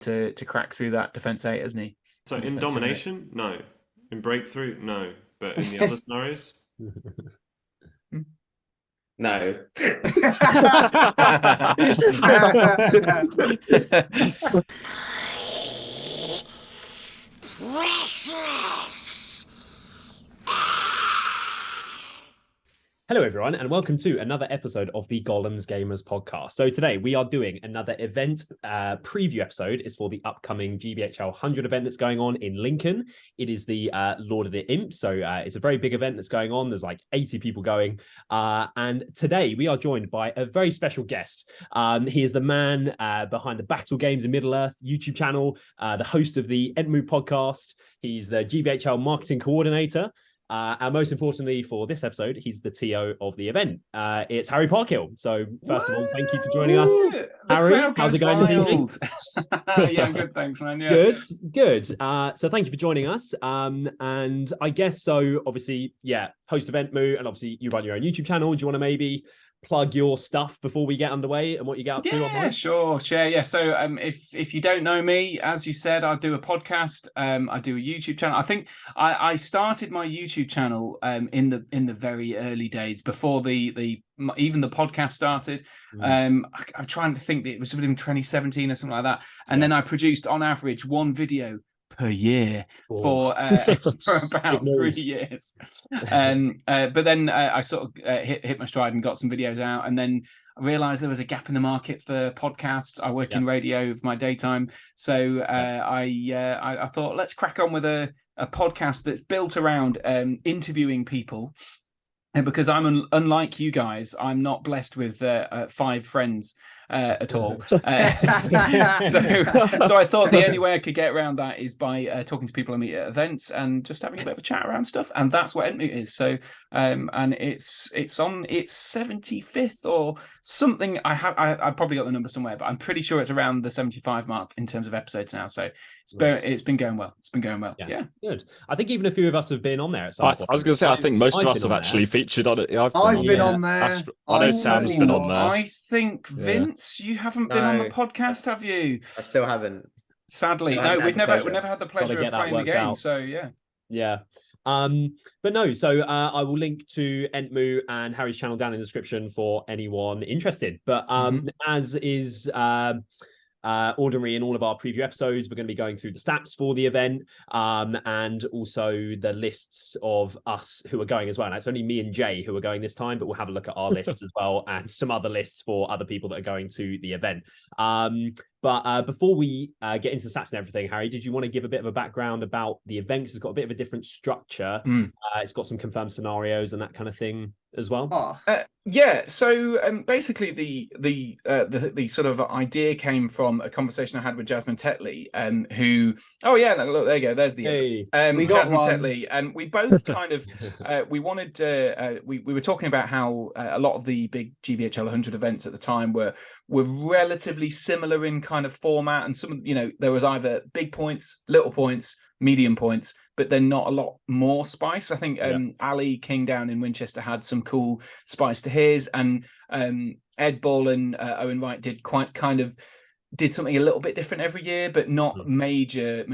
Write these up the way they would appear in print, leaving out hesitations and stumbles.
to crack through that defense 8, hasn't he? So in domination, no. In breakthrough, no. But in the other scenarios, No. Hello, everyone, and welcome to another episode of the Gollum's Gamers podcast. So today we are doing another event preview episode. It's for the upcoming GBHL 100 event that's going on in Lincoln. It is the Lord of the Imps, so it's a very big event that's going on. There's like 80 people going. And today we are joined by a very special guest. He is the man behind the Battle Games in Middle-earth YouTube channel, the host of the Entmoot podcast. He's the GBHL marketing coordinator. And most importantly for this episode, he's the TO of the event. It's Harry Parkhill. So first of all, thank you for joining us. Harry, how's it going this evening? Yeah, I'm good, thanks, man. Yeah. Good. So thank you for joining us. And I guess so, obviously, host of Entmoot, and obviously you run your own YouTube channel. Do you want to maybe plug your stuff before we get underway and what you get up to online? Yeah, sure. Yeah. So if you don't know me, as you said, I do a podcast. I do a YouTube channel. I think I started my YouTube channel in the very early days before even the podcast started. I'm trying to think that it was in 2017 or something like that. And then I produced on average one video per year for about 3 years. But then I sort of hit my stride and got some videos out, and then I realized there was a gap in the market for podcasts. I work in radio for my daytime, so I thought, let's crack on with a podcast that's built around interviewing people. And because I'm unlike you guys, I'm not blessed with 5 friends at all. So I thought the only way I could get around that is by talking to people I meet at events and just having a bit of a chat around stuff. And that's what Entmoot is. So and it's on its 75th or something. I probably got the number somewhere, but I'm pretty sure it's around the 75 mark in terms of episodes now. So it's been going well. It's been going well. Yeah. Good. I think even a few of us have been on there at some point. I was going to say, I think most of us have actually featured on it. I've been on there. I know Sam's been on there. I think, Vince, you haven't been on the podcast, have you? I still haven't. Sadly, no. We've never had the pleasure of playing the game. Out. So yeah. But no, so I will link to Entmoot and Harry's channel down in the description for anyone interested. But as is ordinary in all of our preview episodes, we're going to be going through the stats for the event and also the lists of us who are going as well. And it's only me and Jay who are going this time, but we'll have a look at our lists as well and some other lists for other people that are going to the event. But before we get into the stats and everything, Harry, did you want to give a bit of a background about the event? It's got a bit of a different structure. It's got some confirmed scenarios and that kind of thing as well. So basically the sort of idea came from a conversation I had with Jasmine Tetley, who look, there you go, there's the we got Jasmine one. Tetley, and we both kind of we wanted to we were talking about how a lot of the big GBHL 100 events at the time were relatively similar in kind of format, and some, there was either big points, little points, medium points, but then not a lot more spice. I think Ali King down in Winchester had some cool spice to his, and Ed Ball and Owen Wright did did something a little bit different every year, but not major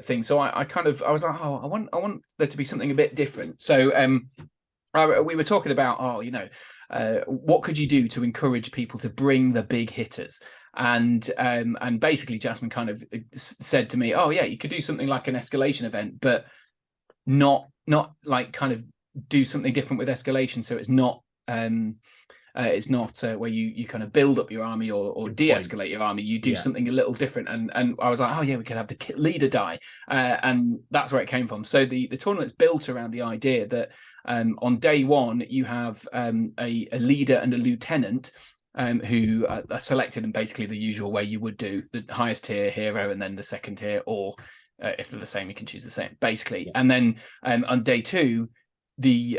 things. So I was like, I want there to be something a bit different. So we were talking about what could you do to encourage people to bring the big hitters. And basically Jasmine kind of said to me, you could do something like an escalation event, but not like kind of do something different with escalation. So it's not where you kind of build up your army or de-escalate your army. You do something a little different. And I was like, we could have the leader die. And that's where it came from. So the tournament's built around the idea that on day one, you have a leader and a lieutenant who are selected in basically the usual way you would do: the highest tier hero and then the second tier, or if they're the same, you can choose the same, basically. And then on day two, the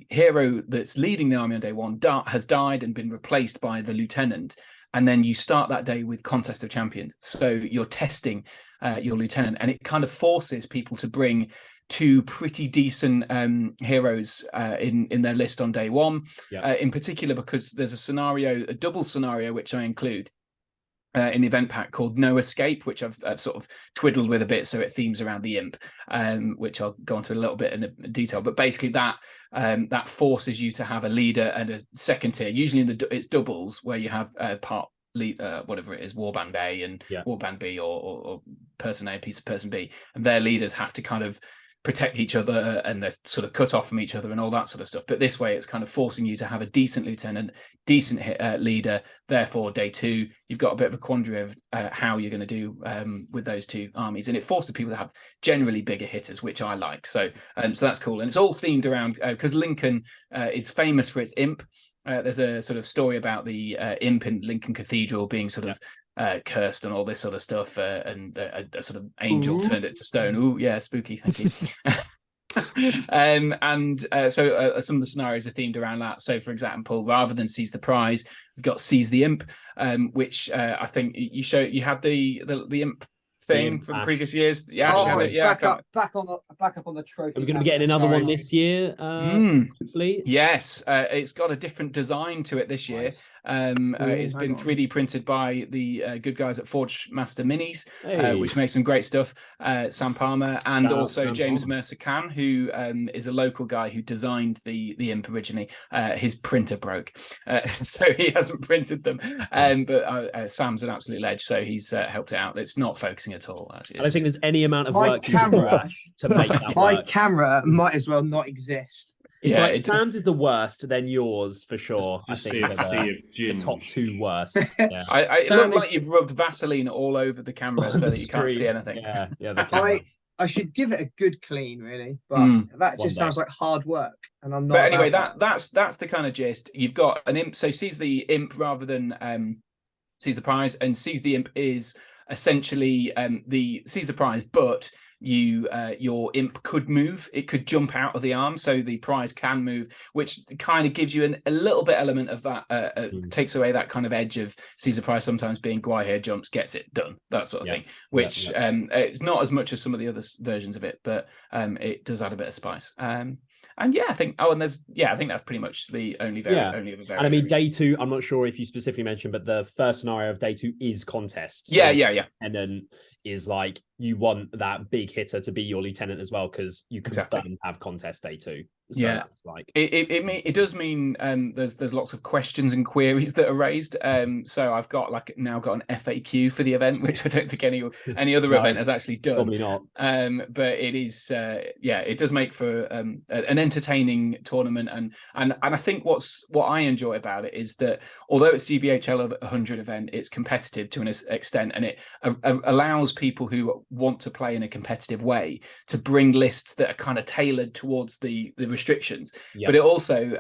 hero that's leading the army on day one has died and been replaced by the lieutenant. And then you start that day with Contest of Champions. So you're testing your lieutenant, and it kind of forces people to bring 2 pretty decent heroes in their list on day one. In particular, because there's a double scenario which I include, in the event pack called No Escape, which I've sort of twiddled with a bit, so it themes around the imp, which I'll go into a little bit in detail. But basically, that forces you to have a leader and a second tier. Usually, it's doubles where you have part lead, whatever it is, Warband A and Warband B, or person A, piece of person B, and their leaders have to kind of protect each other, and they're sort of cut off from each other and all that sort of stuff. But this way, it's kind of forcing you to have a decent lieutenant, decent leader. Therefore, day 2, you've got a bit of a quandary of how you're going to do with those two armies, and it forces people to have generally bigger hitters, which I like. So that's cool, and it's all themed around because Lincoln is famous for its imp. There's a sort of story about the imp in Lincoln Cathedral being sort of cursed and all this sort of stuff, and a sort of angel turned it to stone. Ooh, yeah, spooky. Thank you. So some of the scenarios are themed around that. So, for example, rather than seize the prize, we've got seize the imp, which I think you had the imp thing from previous years. Back up on the trophy. Are we going to be getting another one this year? Hopefully. Yes, it's got a different design to it this year. It's been 3D printed by the good guys at Forge Master Minis, which makes some great stuff. Sam Palmer and also James Mercer Can, who is a local guy who designed the imp originally. His printer broke, so he hasn't printed them. But Sam's an absolute ledge, so he's helped it out. It's not focusing at all. Actually, I don't think there's any amount of work camera to make that my work. camera might as well not exist. It's like Sam's is the worst, then yours for sure. I think the top 2 worst. Yeah. It looked like you've rubbed Vaseline all over the camera so that you can't see anything. Yeah, I should give it a good clean, really, but that just sounds like hard work, and I'm not. But anyway, that's the kind of gist. You've got an imp, so seize the imp rather than seize the prize, and seize the imp is essentially the seize the prize, but your imp could move. It could jump out of the arm, so the prize can move, which kind of gives you a little bit element of that. Takes away that kind of edge of seize the prize sometimes being Guai jumps, gets it done, that sort of thing. Which it's not as much as some of the other versions of it, but it does add a bit of spice. And I think I think that's pretty much the only only other variant. And I mean, day 2, I'm not sure if you specifically mentioned, but the first scenario of day 2 is contests. So, and then is like you want that big hitter to be your lieutenant as well, because you can have contest day 2. So like it does mean there's lots of questions and queries that are raised. So I've got now got an FAQ for the event, which I don't think any other event has actually done. Probably not. But it is it does make for an entertaining tournament, and I think what I enjoy about it is that although it's GBHL 100 event, it's competitive to an extent, and it allows people who want to play in a competitive way to bring lists that are kind of tailored towards the restrictions. But it also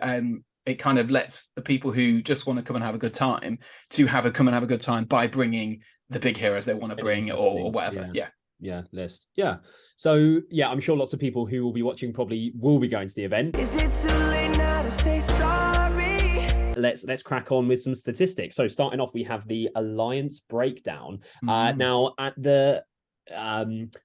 it kind of lets the people who just want to come and have a good time come and have a good time by bringing the big heroes they want to bring or whatever. List. So I'm sure lots of people who will be watching probably will be going to the event. Is it too late now to say sorry? Let's crack on with some statistics. So starting off, we have the alliance breakdown. Now at the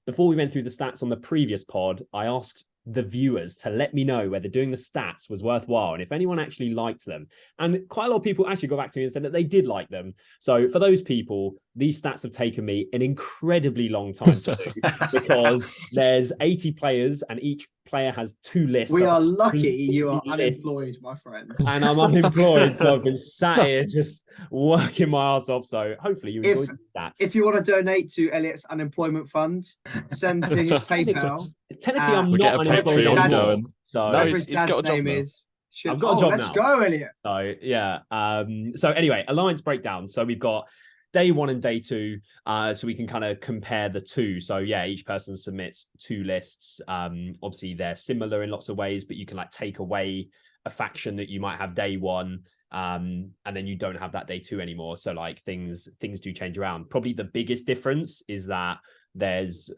before we went through the stats on the previous pod, I asked the viewers to let me know whether doing the stats was worthwhile and if anyone actually liked them. And quite a lot of people actually got back to me and said that they did like them. So for those people, these stats have taken me an incredibly long time to do because there's 80 players and each player has 2 lists. We are lucky you are unemployed, my friend. And I'm unemployed, so I've been sat here just working my ass off. So hopefully you enjoyed that. If you want to donate to Elliot's unemployment fund, send to his PayPal. Technically, I'm not unemployed. So he's got a job now. I've got a job now. Let's go, Elliot. So anyway, alliance breakdown. So we've got day 1 and day 2, so we can kind of compare the 2. So each person submits 2 lists. Obviously they're similar in lots of ways, but you can like take away a faction that you might have day 1, and then you don't have that day 2 anymore. So like things do change around. Probably the biggest difference is that there's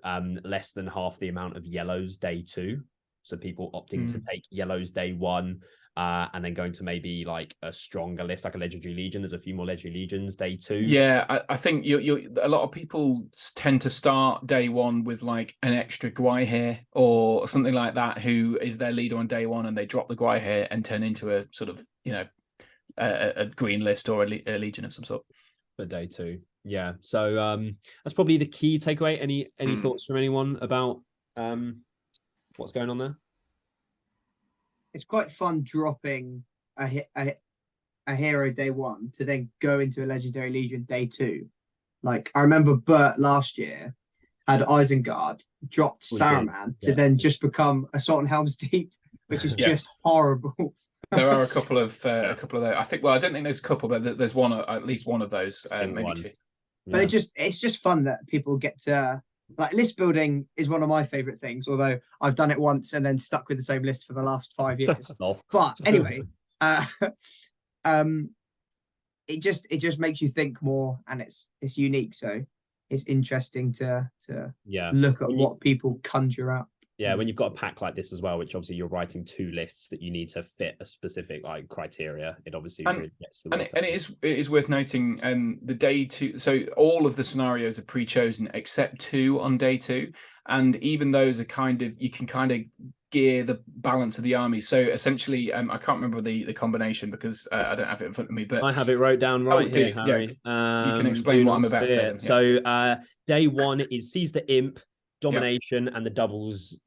less than half the amount of yellows day 2. So people opting to take yellows day 1. And then going to maybe like a stronger list, like a Legendary Legion. There's a few more Legendary Legions day 2. Yeah, I think you a lot of people tend to start day 1 with like an extra Guai or something like that, who is their leader on day 1, and they drop the Guai and turn into a sort of a green list or a Legion of some sort. For day 2. Yeah. So that's probably the key takeaway. Any thoughts from anyone about what's going on there? It's quite fun dropping a hero day 1 to then go into a legendary legion day 2. Like I remember Bert last year had Isengard, dropped Saruman to then just become Assault on Helm's Deep, which is just horrible. There are a couple of those. I think. Well, I don't think there's a couple, but there's one, at least one of those, maybe one. 2. But it's just fun that people get to like list building is one of my favorite things. Although I've done it once and then stuck with the same list for the last 5 years. But anyway, it just makes you think more, and it's unique. So it's interesting to look at what people conjure up. Yeah, when you've got a pack like this as well, which obviously you're writing 2 lists that you need to fit a specific like criteria, it obviously really gets the and it is worth noting the day 2. So all of the scenarios are pre-chosen except 2 on day 2, and even those are you can kind of gear the balance of the army. So essentially, I can't remember the combination because I don't have it in front of me, but I have it wrote down right here, Harry. You can explain what I'm about to say. So day 1 is Seize the Imp, Domination, and the doubles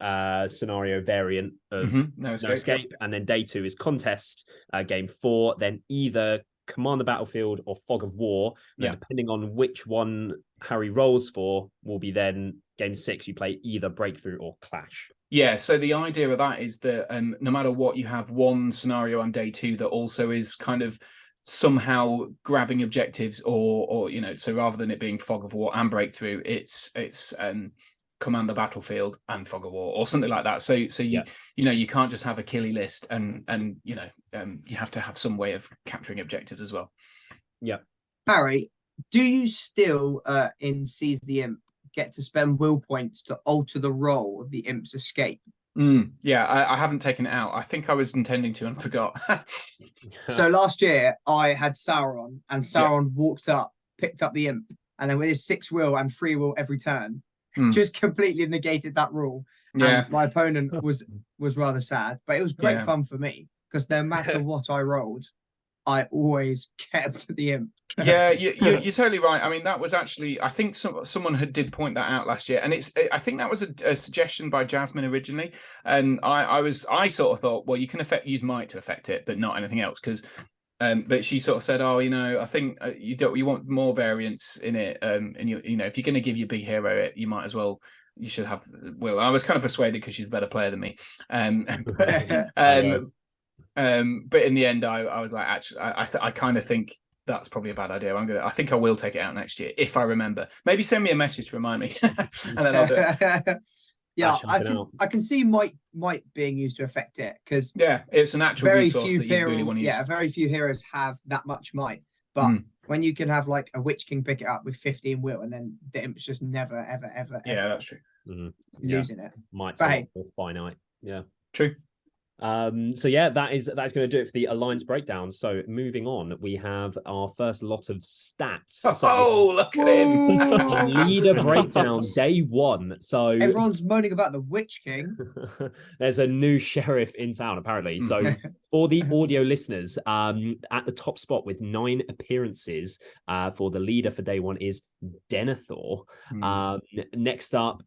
scenario variant of No Escape. And then day 2 is Contest, game 4, then either Command the Battlefield or Fog of War. And depending on which one Harry rolls for, will be then game 6, you play either Breakthrough or Clash. Yeah, so the idea of that is that no matter what, you have one scenario on day 2 that also is kind of somehow grabbing objectives, or so rather than it being Fog of War and Breakthrough, it's Command the Battlefield and Fog of War or something like that. So you can't just have a killy list, and you have to have some way of capturing objectives as well. Yeah. Harry, do you still in Seize the Imp get to spend will points to alter the role of the Imp's escape? Yeah, I haven't taken it out. I think I was intending to and forgot. So last year I had Sauron, and Sauron walked up, picked up the Imp, and then with his 6 will and 3 will every turn, just completely negated that rule. Yeah, and my opponent was rather sad, but it was great fun for me because no matter what I rolled, I always kept the Imp. Yeah, you're totally right. I mean, that was actually, I think someone did point that out last year, and I think that was a suggestion by Jasmine originally, and I sort of thought, well, you can use might to affect it, but not anything else, because. But she sort of said, "Oh, I think you want more variance in it, and if you're going to give your big hero it, you might as well. You should have will." I was kind of persuaded because she's a better player than me, but in the end, I was like, actually, I kind of think that's probably a bad idea. I think I will take it out next year if I remember. Maybe send me a message to remind me, and then I'll do it. Yeah, I can see might being used to affect it, because it's an actual resource that you really want to use. Yeah, very few heroes have that much might, but when you can have like a Witch King pick it up with 15 will, and then the Imp's just never ever that's true. Losing it. Might's finite. Yeah, true. So yeah, that's going to do it for the alliance breakdown. So moving on, we have our first lot of stats. Look at him! Leader breakdown, day 1. So everyone's moaning about the Witch King. There's a new sheriff in town, apparently. So for the audio listeners, at the top spot with 9 appearances for the leader for day 1 is Denethor. Next up,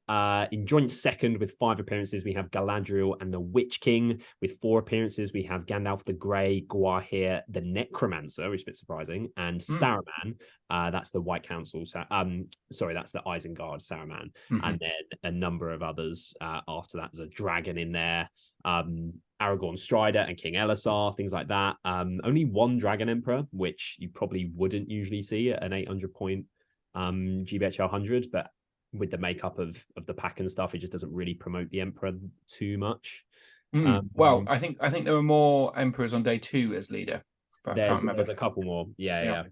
in joint second with 5 appearances, we have Galadriel and the Witch King. With 4 appearances, we have Gandalf the Grey, Gwahir the Necromancer, which is a bit surprising, and Saruman. That's the White Council. That's the Isengard Saruman, and then a number of others after that. There's a dragon in there, Aragorn Strider and King Elisar, things like that. Only 1 Dragon Emperor, which you probably wouldn't usually see at an 800 point GBHL 100, but with the makeup of the pack and stuff, it just doesn't really promote the Emperor too much. Well, I think there were more Emperors on day 2 as leader, but I can't remember. There's a couple more. Yeah.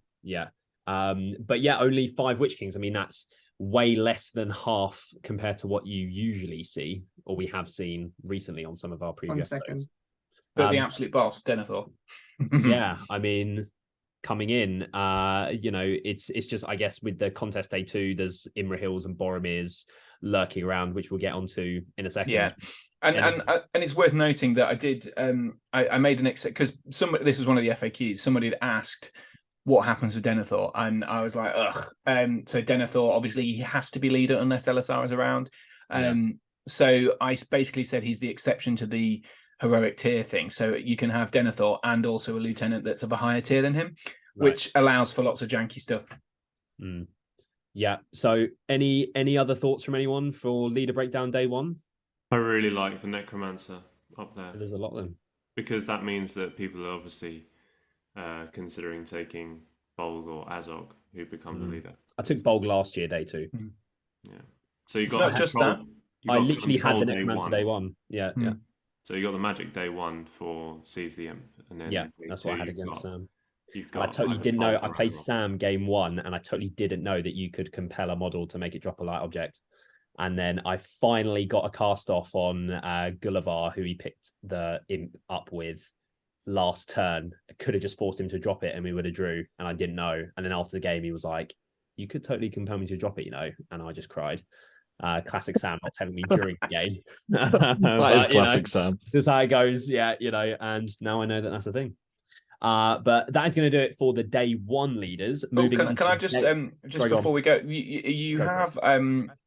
But yeah, only 5 Witch Kings. I mean, that's way less than half compared to what you usually see, or we have seen recently on some of our previous episodes. But the absolute boss, Denethor. Yeah, I mean, coming in, it's just, I guess, with the contest day 2, there's Imrahils and Boromirs lurking around, which we'll get onto in a second. Yeah. And it's worth noting that I did I made an exception because this was one of the FAQs. Somebody had asked what happens with Denethor, and I was like, ugh. So Denethor, obviously, he has to be leader unless LSR is around. So I basically said he's the exception to the heroic tier thing. So you can have Denethor and also a lieutenant that's of a higher tier than him, which allows for lots of janky stuff. Yeah. So any other thoughts from anyone for leader breakdown day one? I really like the Necromancer up there. There's a lot of them. Because that means that people are obviously considering taking Bolg or Azog, who become the leader. I took Bolg last year, day 2. Yeah. So you It's got not just that. I literally had the Necromancer day 1. Yeah, yeah. So you got the Magic day 1 for Seize the Imp, and then that's what I had against Sam. You've And I got totally either didn't know. Bolg I or played Azog. Sam game 1, and I totally didn't know that you could compel a model to make it drop a light object. And then I finally got a cast off on Gullivar, who he picked the Imp up with last turn. I could have just forced him to drop it and we would have drew, and I didn't know. And then after the game he was like, you could totally compel me to drop it, and I just cried. Classic Sam not telling me during the game. That is classic Sam. Just how it goes. And now I know that that's the thing. But that is going to do it for the day 1 leaders. Moving on Can I just Sorry, before we go, you Go have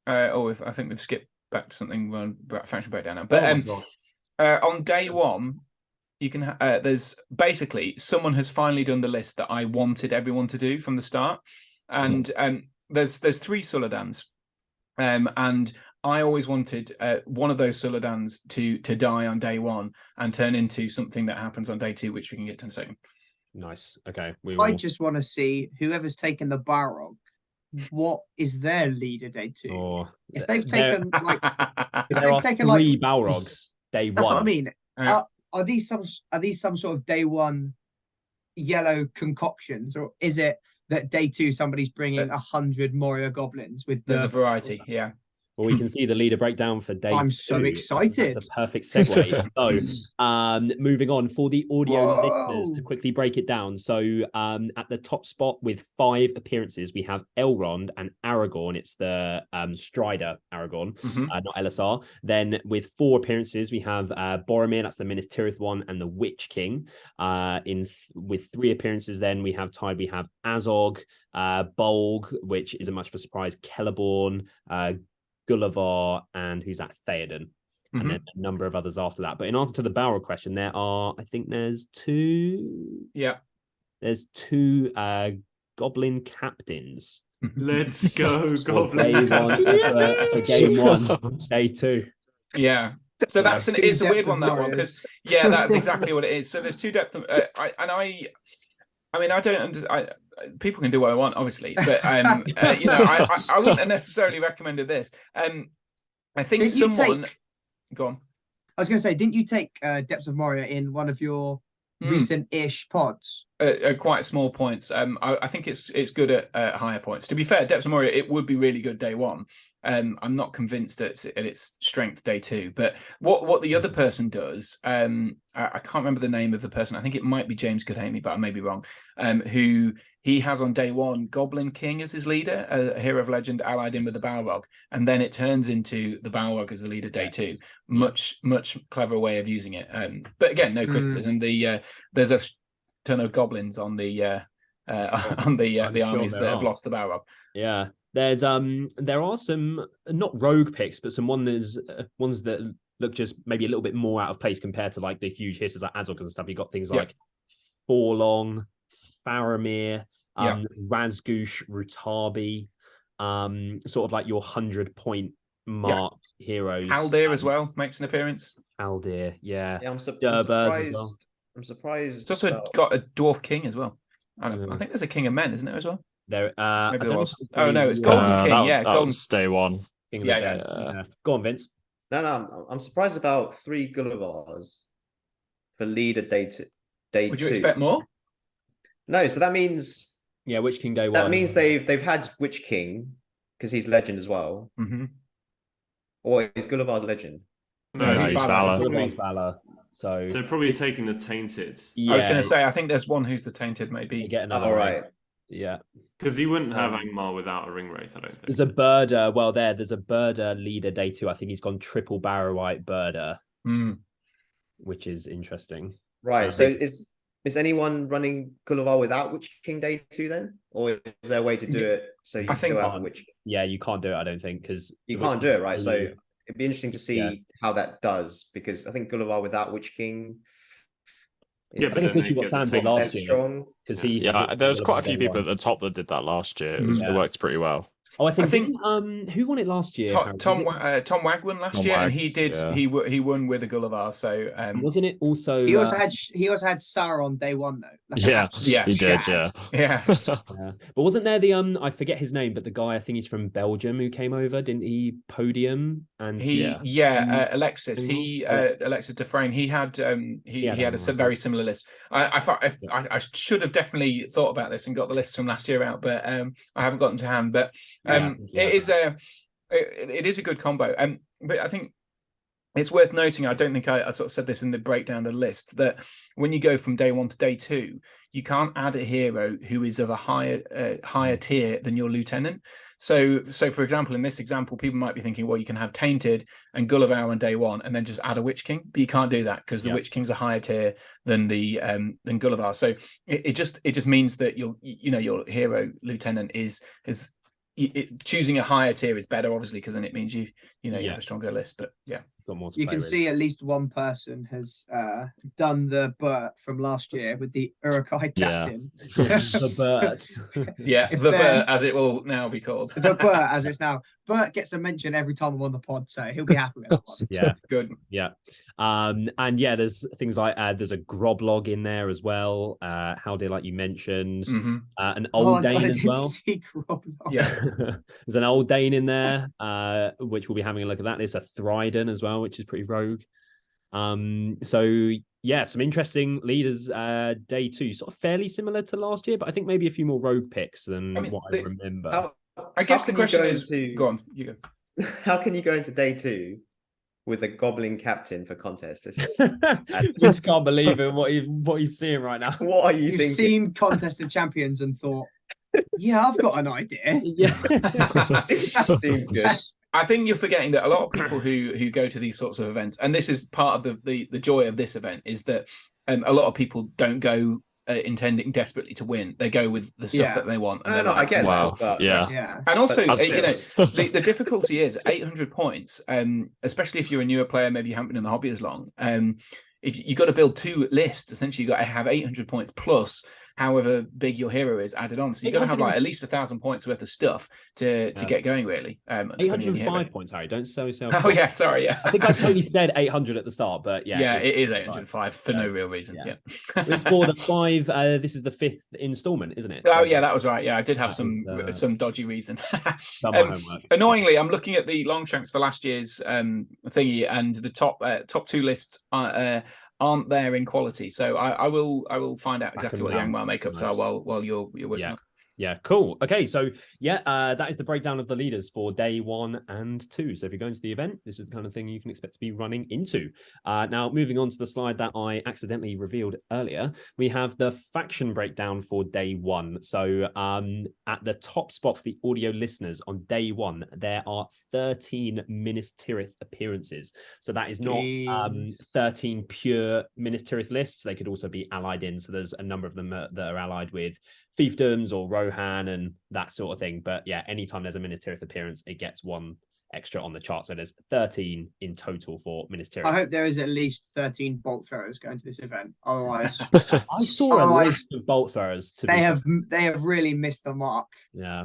I think we've skipped back to something about faction breakdown now. But on day 1, you can there's basically someone has finally done the list that I wanted everyone to do from the start, and there's 3 Suladans, and I always wanted one of those Suladans to die on day 1 and turn into something that happens on day 2, which we can get to in a second. Nice. Okay. I just want to see whoever's taken the Balrog, what is their leader day 2? If they've taken if they've taken 3 Balrogs day 1. That's what I mean. Are these some sort of day 1 yellow concoctions, or is it that day 2 somebody's bringing 100 Moria goblins with there's a variety? Yeah. Well, we can see the leader breakdown for day 2. I'm so excited. That's a perfect segue. So, moving on for the audio listeners to quickly break it down. So, at the top spot with 5 appearances, we have Elrond and Aragorn. It's the Strider Aragorn, not LSR. Then with 4 appearances, we have Boromir. That's the Minas Tirith one, and the Witch King. With 3 appearances, then we have Azog, Bolg, which isn't much of a surprise. Celeborn, Gullivar, and who's that? Theoden, and then a number of others after that. But in answer to the Balrog question, there's 2. Yeah, there's 2 Goblin captains. Let's go, Goblin. Game 1, day 2. Yeah. So it's a weird one, that one, because that's exactly what it is. So there's 2 depth. I don't understand. People can do what I want, obviously, but I wouldn't have necessarily recommended this. I think go on. I was going to say, didn't you take Depths of Moria in one of your recent-ish pods? Quite small points. I think it's good at higher points. To be fair, Depths of Moria, it would be really good day 1. I'm not convinced at its strength day 2. But what the other person does, I can't remember the name of the person. I think it might be James Goodhamey, but I may be wrong. Who he has on day 1 Goblin King as his leader, a hero of legend allied in with the Balrog, and then it turns into the Balrog as the leader day 2. Much clever way of using it. But again, no criticism. There's a ton of goblins on the armies that have lost the Balrog. Yeah. There are some not rogue picks, but some ones that look just maybe a little bit more out of place compared to like the huge hitters like Azog and stuff. You got things like Forlong, Faramir, Razgush, Rutabi, sort of like your 100-point mark heroes. Haldir as well makes an appearance. Haldir, yeah. I'm surprised. As well. I'm surprised. It's also got a dwarf king as well. I think there's a king of men, isn't there as well? There, maybe there was. Oh no, it's Golden King. That was day 1. Go on, Vince. No, I'm surprised about 3 Gullivars for leader day 2. Would you expect more? No, so that means Witch King day 1. That means they've had Witch King because he's legend as well. Or is Gullivar legend? No, he's Valor. Gullivar's Valor. So probably taking the Tainted. I was going to say, I think there's one who's the Tainted, maybe. Get another right. Yeah. Because he wouldn't have Angmar without a Ring Wraith, I don't think. There's a Birder. There's a Birder leader day 2. I think he's gone triple Barrow White Birder, which is interesting. Right. So is Is anyone running Gulliver without Witch King day 2 then? Or is there a way to do it so you still have a Witch King? Yeah, you can't do it, I don't think, because you can't do it, right? So it'd be interesting to see how that does, because I think Gulliver without Witch King. Yeah, but then you got Sandberg last year strong. because there was quite a few people at the top that did that last year. It worked pretty well. Oh, I think who won it last year? Tom Wag won last year, and he did. Yeah. He won with a Gulliver. So wasn't it also? He also had Sarah on day 1 though. Yeah, he did. Yeah. But wasn't there the I forget his name, but the guy, I think he's from Belgium, who came over, didn't he? Podium and Alexis. Alexis Dufresne. He had had a very similar list. I should have definitely thought about this and got the list from last year out, but I haven't gotten to hand. But it is a good combo. But I think it's worth noting, I don't think I sort of said this in the breakdown of the list, that when you go from day 1 to day 2, you can't add a hero who is of a higher tier than your lieutenant. So for example, in this example, people might be thinking, well, you can have Tainted and Gulliver on day 1 and then just add a Witch King, but you can't do that because the Witch King's a higher tier than than Gulliver. So it just means that your hero lieutenant is choosing a higher tier is better, obviously, because then it means you have a stronger list. But got more to you can with. see at least one person has done the Burt from last year with the Urukai captain. The Burt. The Burt, as it will now be called. The Burt, as it's now. Burt gets a mention every time I'm on the pod, so he'll be happy with that one. Yeah, good. Yeah, and there's things like there's a Groblog in there as well. How dear, like you mentioned, an Old Dane as well. Yeah, there's an Old Dane in there, which we'll be having a look at that. There's a Thryden as well, which is pretty rogue. So some interesting leaders. Day 2, sort of fairly similar to last year, but I think maybe a few more rogue picks than I remember. I guess the question is, go on, you go. How can you go into day 2 with a goblin captain for contest? I just can't believe it. What he's seeing right now. What are you thinking? You've seen Contest of Champions and thought, yeah, I've got an idea. Yeah, this seems good. I think you're forgetting that a lot of people who go to these sorts of events, and this is part of the joy of this event, is that a lot of people don't go intending desperately to win. They go with the stuff that they want. And I get wow. that. Yeah. And also, the difficulty is 800 points, especially if you're a newer player, maybe you haven't been in the hobby as long. If you've got to build 2 lists, essentially you've got to have 800 points plus however big your hero is added on. So you've got to have like at least 1,000 points worth of stuff to get going, really. 805 points, Harry. Don't sell yourself. Oh, yeah, sorry. Yeah. I think I totally said 800 at the start, but yeah. It is 805 for no real reason. Yeah. It's for the 5. This is the 5th installment, isn't it? Oh, yeah, that was right. Yeah, I did have some dodgy reason. Annoyingly, I'm looking at the Longshanks for last year's thingy, and the top 2 lists aren't there in quality, so I will find out exactly what the Angmar makeups are while you're working on. Yeah, cool. Okay, so that is the breakdown of the leaders for day 1 and 2. So if you're going to the event, this is the kind of thing you can expect to be running into. Now, moving on to the slide that I accidentally revealed earlier, we have the faction breakdown for day 1. So at the top spot for the audio listeners on day 1, there are 13 Minas Tirith appearances. So that is not 13 pure Minas Tirith lists. They could also be allied in. So there's a number of them that are allied with fiefdoms or Rohan and that sort of thing. But yeah, anytime there's a Minas Tirith appearance, it gets 1 extra on the chart. So there's 13 in total for Minas Tirith. I hope there is at least 13 bolt throwers going to this event. Otherwise, I saw a lot of bolt throwers. They have really missed the mark. Yeah.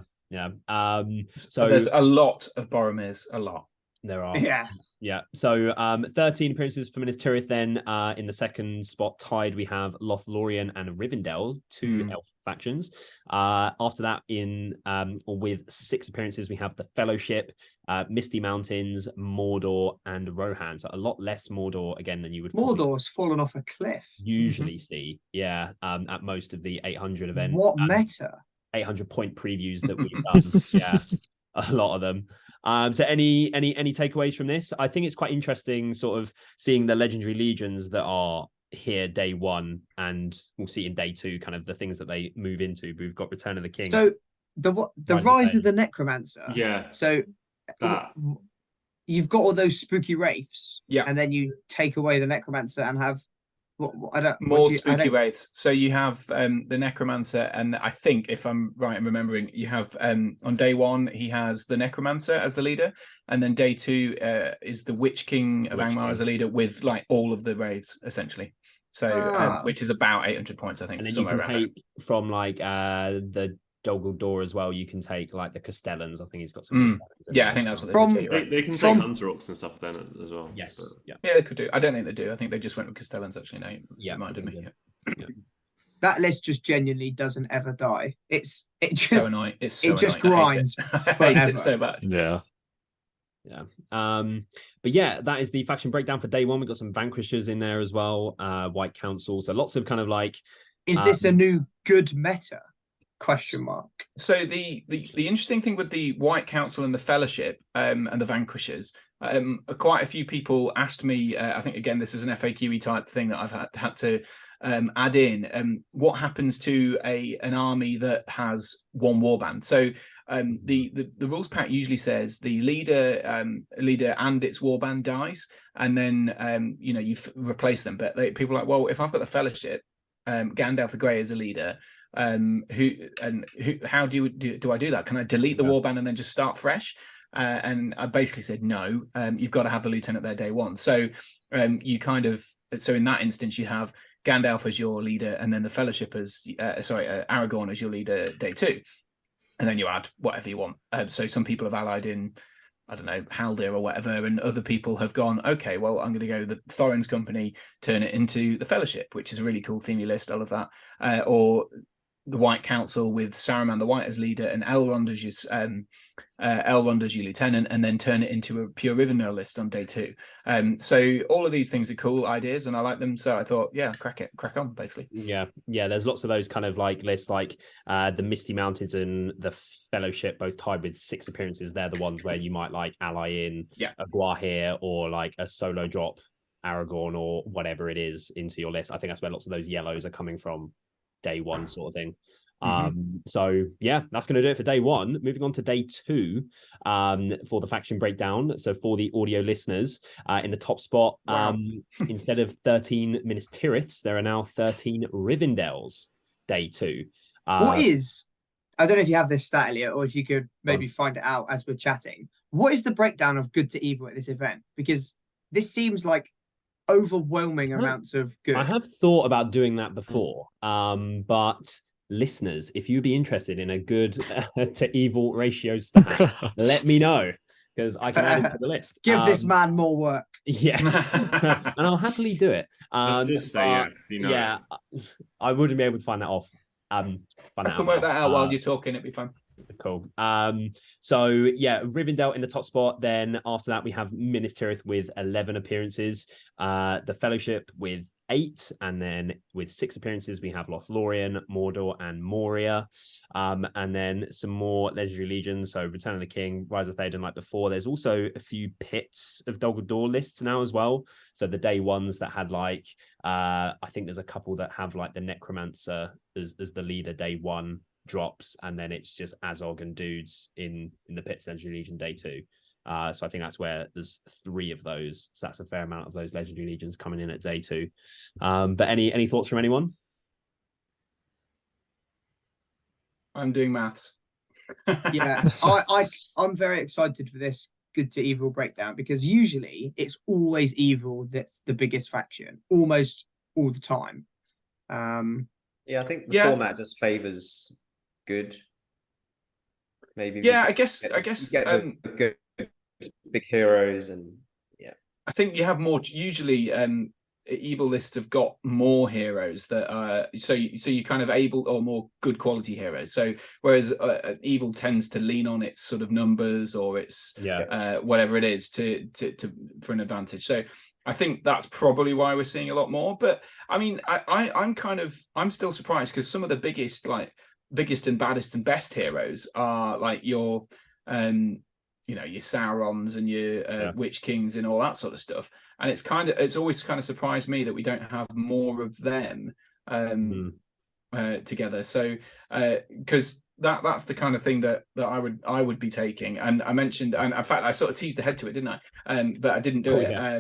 So there's a lot of Boromirs, a lot. There are. Yeah. So 13 appearances for Minas Tirith. Then in the second spot, tied, we have Lothlorien and Rivendell, 2 elf factions. After that, with 6 appearances, we have the Fellowship, Misty Mountains, Mordor, and Rohan. So a lot less Mordor again than you would. Mordor's fallen off a cliff. Usually see, at most of the 800 events. What meta? 800 point previews that we've done. A lot of them. So any takeaways from this? I think it's quite interesting sort of seeing the legendary legions that are here day 1, and we'll see in day 2 kind of the things that they move into. We've got Return of the King. So the Rise of the Necromancer. Yeah. So you've got all those spooky wraiths. Yeah. And then you take away the Necromancer and have I don't more spooky wraiths. So you have the necromancer, and I think, if I'm right in remembering, you have on day 1 he has the necromancer as the leader, and then day 2 is the Witch King of Angmar as a leader with like all of the wraiths essentially. So which is about 800 points, I think. And then you can take from like the Doggle Door as well. You can take like the Castellans. I think he's got some. Yeah, I think that's what they can take Hunter Orcs and stuff then as well. Yes, but... yeah, they could do. I don't think they do. I think they just went with Castellans actually. No, reminded me. Yeah. That list just genuinely doesn't ever die. It just so annoying. It's so it just annoying. grinds. I hate it so much. Yeah. Yeah. But yeah, that is the faction breakdown for day 1. We've got some Vanquishers in there as well. White Council. So lots of kind of like. Is this a new good meta? Question mark. So the interesting thing with the White Council and the Fellowship and the Vanquishers, quite a few people asked me. I think again this is an FAQE type thing that I've had to add in. What happens to an army that has one warband? So the rules pack usually says the leader and its warband dies, and then you replace them. But people are like, well, if I've got the Fellowship, Gandalf the Grey as a leader. How do I do that? Can I delete the warband and then just start fresh? And I basically said no. You've got to have the lieutenant there day 1. So you kind of in that instance you have Gandalf as your leader, and then the Fellowship as Aragorn as your leader day 2, and then you add whatever you want. So some people have allied in, I don't know, Haldir or whatever, and other people have gone, okay, well, I'm going to go the Thorin's company, turn it into the Fellowship, which is a really cool themey list. I love that. Or the White Council with Saruman the White as leader and Elrond as your lieutenant, and then turn it into a pure Rivendell list on day 2. So all of these things are cool ideas, and I like them. So I thought, yeah, crack on, basically. Yeah. There's lots of those kind of like lists, like the Misty Mountains and the Fellowship, both tied with 6 appearances. They're the ones where you might like ally in a Guahir or like a solo drop Aragorn or whatever it is into your list. I think that's where lots of those yellows are coming from. Day 1 sort of thing. So yeah, that's going to do it for day 1. Moving on to day 2 for the faction breakdown. So for the audio listeners, in the top spot, instead of 13 Minas Tiriths, there are now 13 Rivendells. Day 2. What is? I don't know if you have this stat, Elliot, or if you could maybe find it out as we're chatting. What is the breakdown of good to evil at this event? Because this seems like overwhelming amounts of good. I have thought about doing that before, but listeners, if you'd be interested in a good to evil ratio stat, let me know, because I can add it to the list. Give this man more work. Yes, and I'll happily do it. Just say yes, yeah, I wouldn't be able to find that off. I can work that out while you're talking. It'd be fun. Cool. So yeah, Rivendell in the top spot. Then after that, we have Minas Tirith with 11 appearances. The Fellowship with 8, and then with 6 appearances, we have Lothlorien, Mordor, and Moria. And then some more legendary legions. So Return of the King, Rise of Théoden, like before. There's also a few pits of Dol Guldur lists now as well. So the day 1s that had like, I think there's a couple that have like the Necromancer as the leader day 1 drops, and then it's just Azog and dudes in the pits legendary legion day 2. So I think that's where there's 3 of those. So that's a fair amount of those legendary legions coming in at day 2. But any thoughts from anyone? I'm doing maths. Yeah, I'm very excited for this good to evil breakdown, because usually it's always evil that's the biggest faction, almost all the time. Yeah, I think the format just favors good. Maybe. Yeah, I guess good big heroes, and yeah, I think you have more. Usually, evil lists have got more heroes that are so you kind of able, or more good quality heroes. So whereas evil tends to lean on its sort of numbers or its whatever it is to for an advantage. So I think that's probably why we're seeing a lot more. But I mean, I'm still surprised, because some of the biggest and baddest and best heroes are like your your Saurons and your Witch Kings and all that sort of stuff. And it's always kind of surprised me that we don't have more of them together. So because that's the kind of thing that I would be taking. And I mentioned, and in fact I sort of teased ahead to it, didn't I? But I didn't do it. Yeah.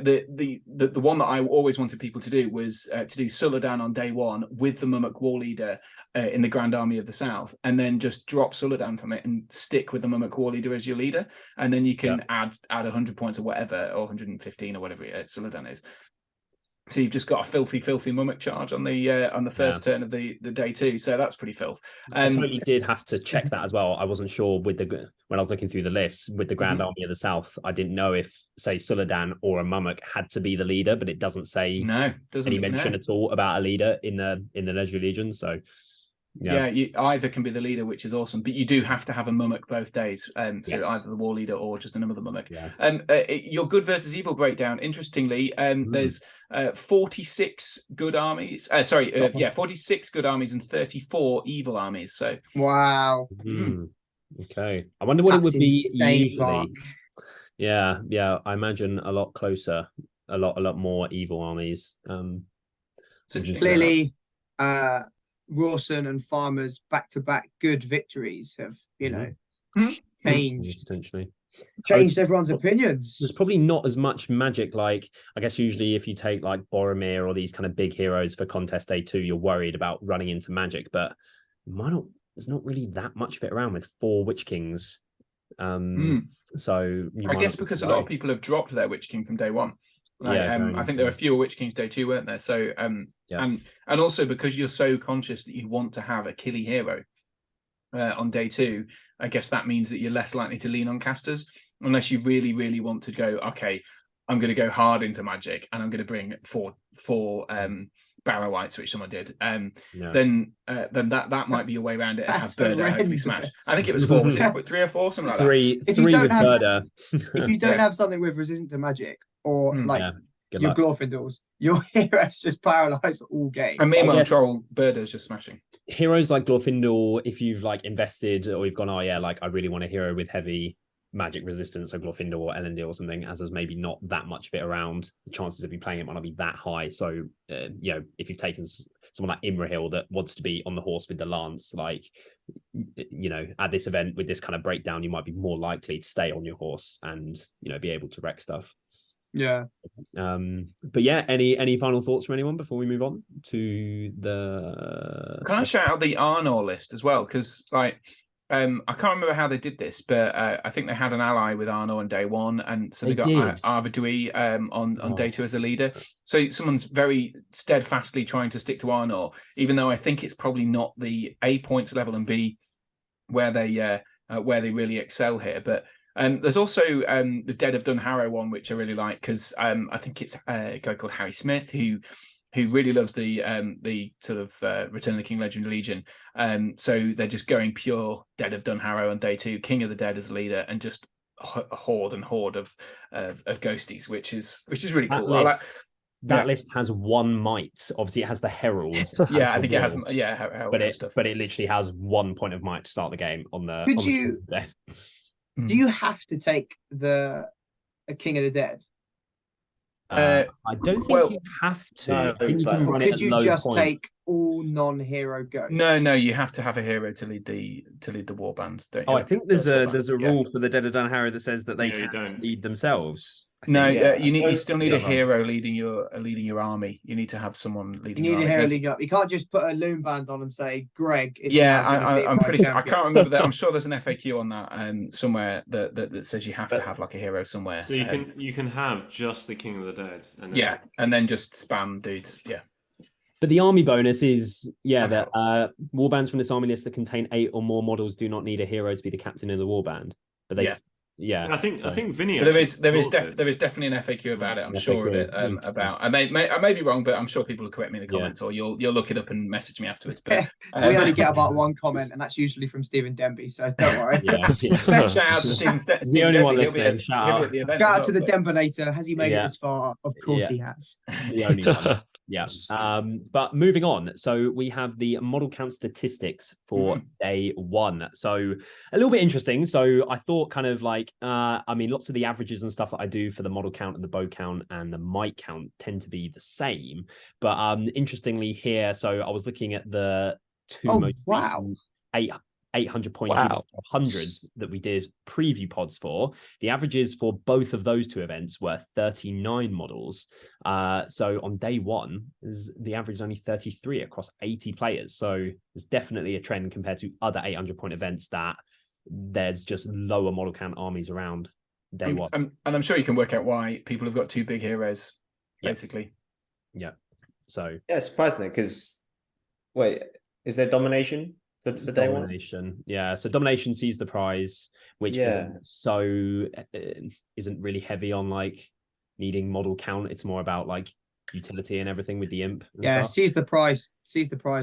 The one that I always wanted people to do was to do Suladan on day one with the Mummock War Leader in the Grand Army of the South, and then just drop Suladan from it and stick with the Mummock War Leader as your leader, and then you can add 100 points or whatever, or 115 or whatever Suladan is. So you've just got a filthy Mummock charge on the first turn of the day two. So that's pretty filth. I totally did have to check that as well. I wasn't sure when I was looking through the list with the Grand Army of the South. I didn't know if, say, Suladan or a Mummock had to be the leader, but it doesn't say any mention at all about a leader in the Legendary Legion. So you either can be the leader, which is awesome, but you do have to have a Mummock both days. So either the War Leader or just another Mummock. Your good versus evil breakdown. Interestingly, there's 46 good armies. 46 good armies and 34 evil armies. So wow. Okay, I wonder what it would be usually. Mark. Yeah, I imagine a lot closer, a lot more evil armies. So clearly, Rawson and Farmer's back-to-back good victories have, changed everyone's opinions. There's probably not as much magic. Like, I guess usually if you take like Boromir or these kind of big heroes for contest day 2, you're worried about running into magic, but there's not really that much of it around with 4 Witch Kings. So I guess because a lot of people have dropped their Witch King from day one. I think there were fewer Witch Kings day 2, weren't there? So and also because you're so conscious that you want to have a killy hero on day 2, I guess that means that you're less likely to lean on casters, unless you really, really want to go, okay, I'm going to go hard into magic and I'm going to bring four Barrow-wights, which someone did. Then that might be your way around it and have Birder hopefully smash. I think it was 4, was it 3 or 4, something like that? Three with Birder. If you don't have something with resistant to magic or your Glorfindels, your heroes just paralyzed all game. And meanwhile, Troll Birder's just smashing. Heroes like Glorfindel, if you've like invested or you've gone, I really want a hero with heavy magic resistance, so Glorfindel or Elendil or something, as there's maybe not that much of it around, the chances of you playing it might not be that high. So if you've taken someone like Imrahil that wants to be on the horse with the lance, like at this event with this kind of breakdown, you might be more likely to stay on your horse and be able to wreck stuff. But any final thoughts from anyone before we move on to the... Can I shout out the Arnor list as well? Because I can't remember how they did this, but I think they had an ally with Arnor on day 1, and so they got Arvidui on day 2 as a leader. So someone's very steadfastly trying to stick to Arnor, even though I think it's probably not the A points level and B where they really excel here. But there's also the Dead of Dunharrow one, which I really like, because I think it's a guy called Harry Smith who really loves the sort of Return of the King Legendary Legion. So they're just going pure Dead of Dunharrow on day 2, King of the Dead as leader, and just a horde of ghosties, which is really cool. That list has 1 might. Obviously, it has the heralds. I think it has. But it literally has 1 point of might to start the game on the. Do you have to take a King of the Dead? I don't think you have to. No, I think you can run it at low just points. take all non-hero ghosts? No, you have to have a hero to lead the war bands. Don't you? I think there's a rule for the Dead of Dunharrow that says that they can't lead themselves. You still need a hero leading your army. You need to have someone leading. You need a hero leading up. You can't just put a loom band on and say, "Greg." I'm pretty sure. I can't remember that. I'm sure there's an FAQ on that somewhere that says you have to have like a hero somewhere. So you can have just the King of the Dead. And then just spam dudes. Yeah. But the army bonus is that warbands from this army list that contain 8 or more models do not need a hero to be the captain of the warband. But they. Yeah, I think Vinny. There is definitely an FAQ about it. I'm sure of it. About I may be wrong, but I'm sure people will correct me in the comments, or you'll look it up and message me afterwards. But we only get about 1 comment, and that's usually from Stephen Denby. So don't worry. Shout out to Stephen. The only one listening. Shout out to the Denbonator. Has he made it this far? Of course he has. The only one. Yeah. But moving on, so we have the model count statistics for day 1. So a little bit interesting. So I thought kind of like, lots of the averages and stuff that I do for the model count and the bow count and the might count tend to be the same. But interestingly here, so I was looking at the 2 most recent 800 point Wow. hundreds that we did preview pods for, the averages for both of those two events were 39 models. So on day one, the average is only 33 across 80 players. So there's definitely a trend compared to other 800 point events that there's just lower model count armies around day one. And I'm sure you can work out why people have got two big heroes, basically. Yeah. So yeah, surprisingly, because wait, is there domination for day one? domination? Yeah. So domination sees the prize, which isn't really heavy on like needing model count. It's more about like utility and everything with the imp. Yeah, stuff. sees the prize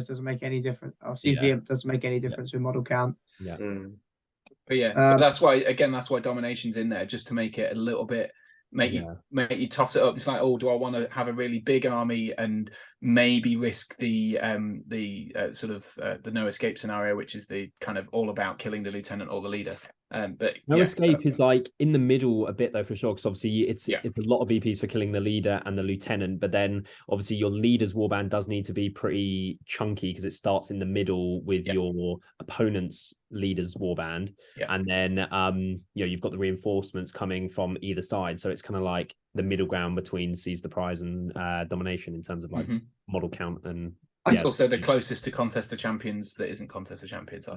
doesn't make any difference. Or sees the imp doesn't make any difference with model count. Yeah. But but that's why domination's in there, just to make it a little bit make you toss it up. It's like, oh, do I want to have a really big army and maybe risk the sort of the no escape scenario, which is the kind of all about killing the lieutenant or the leader. But no escape is like in the middle a bit though, for sure, because obviously it's a lot of VPs for killing the leader and the lieutenant, but then obviously your leader's warband does need to be pretty chunky because it starts in the middle with your opponent's leader's warband, and then you've got the reinforcements coming from either side, so it's kind of like the middle ground between seize the prize and domination in terms of like model count. And it's also the closest to Contest of Champions that isn't Contest of Champions.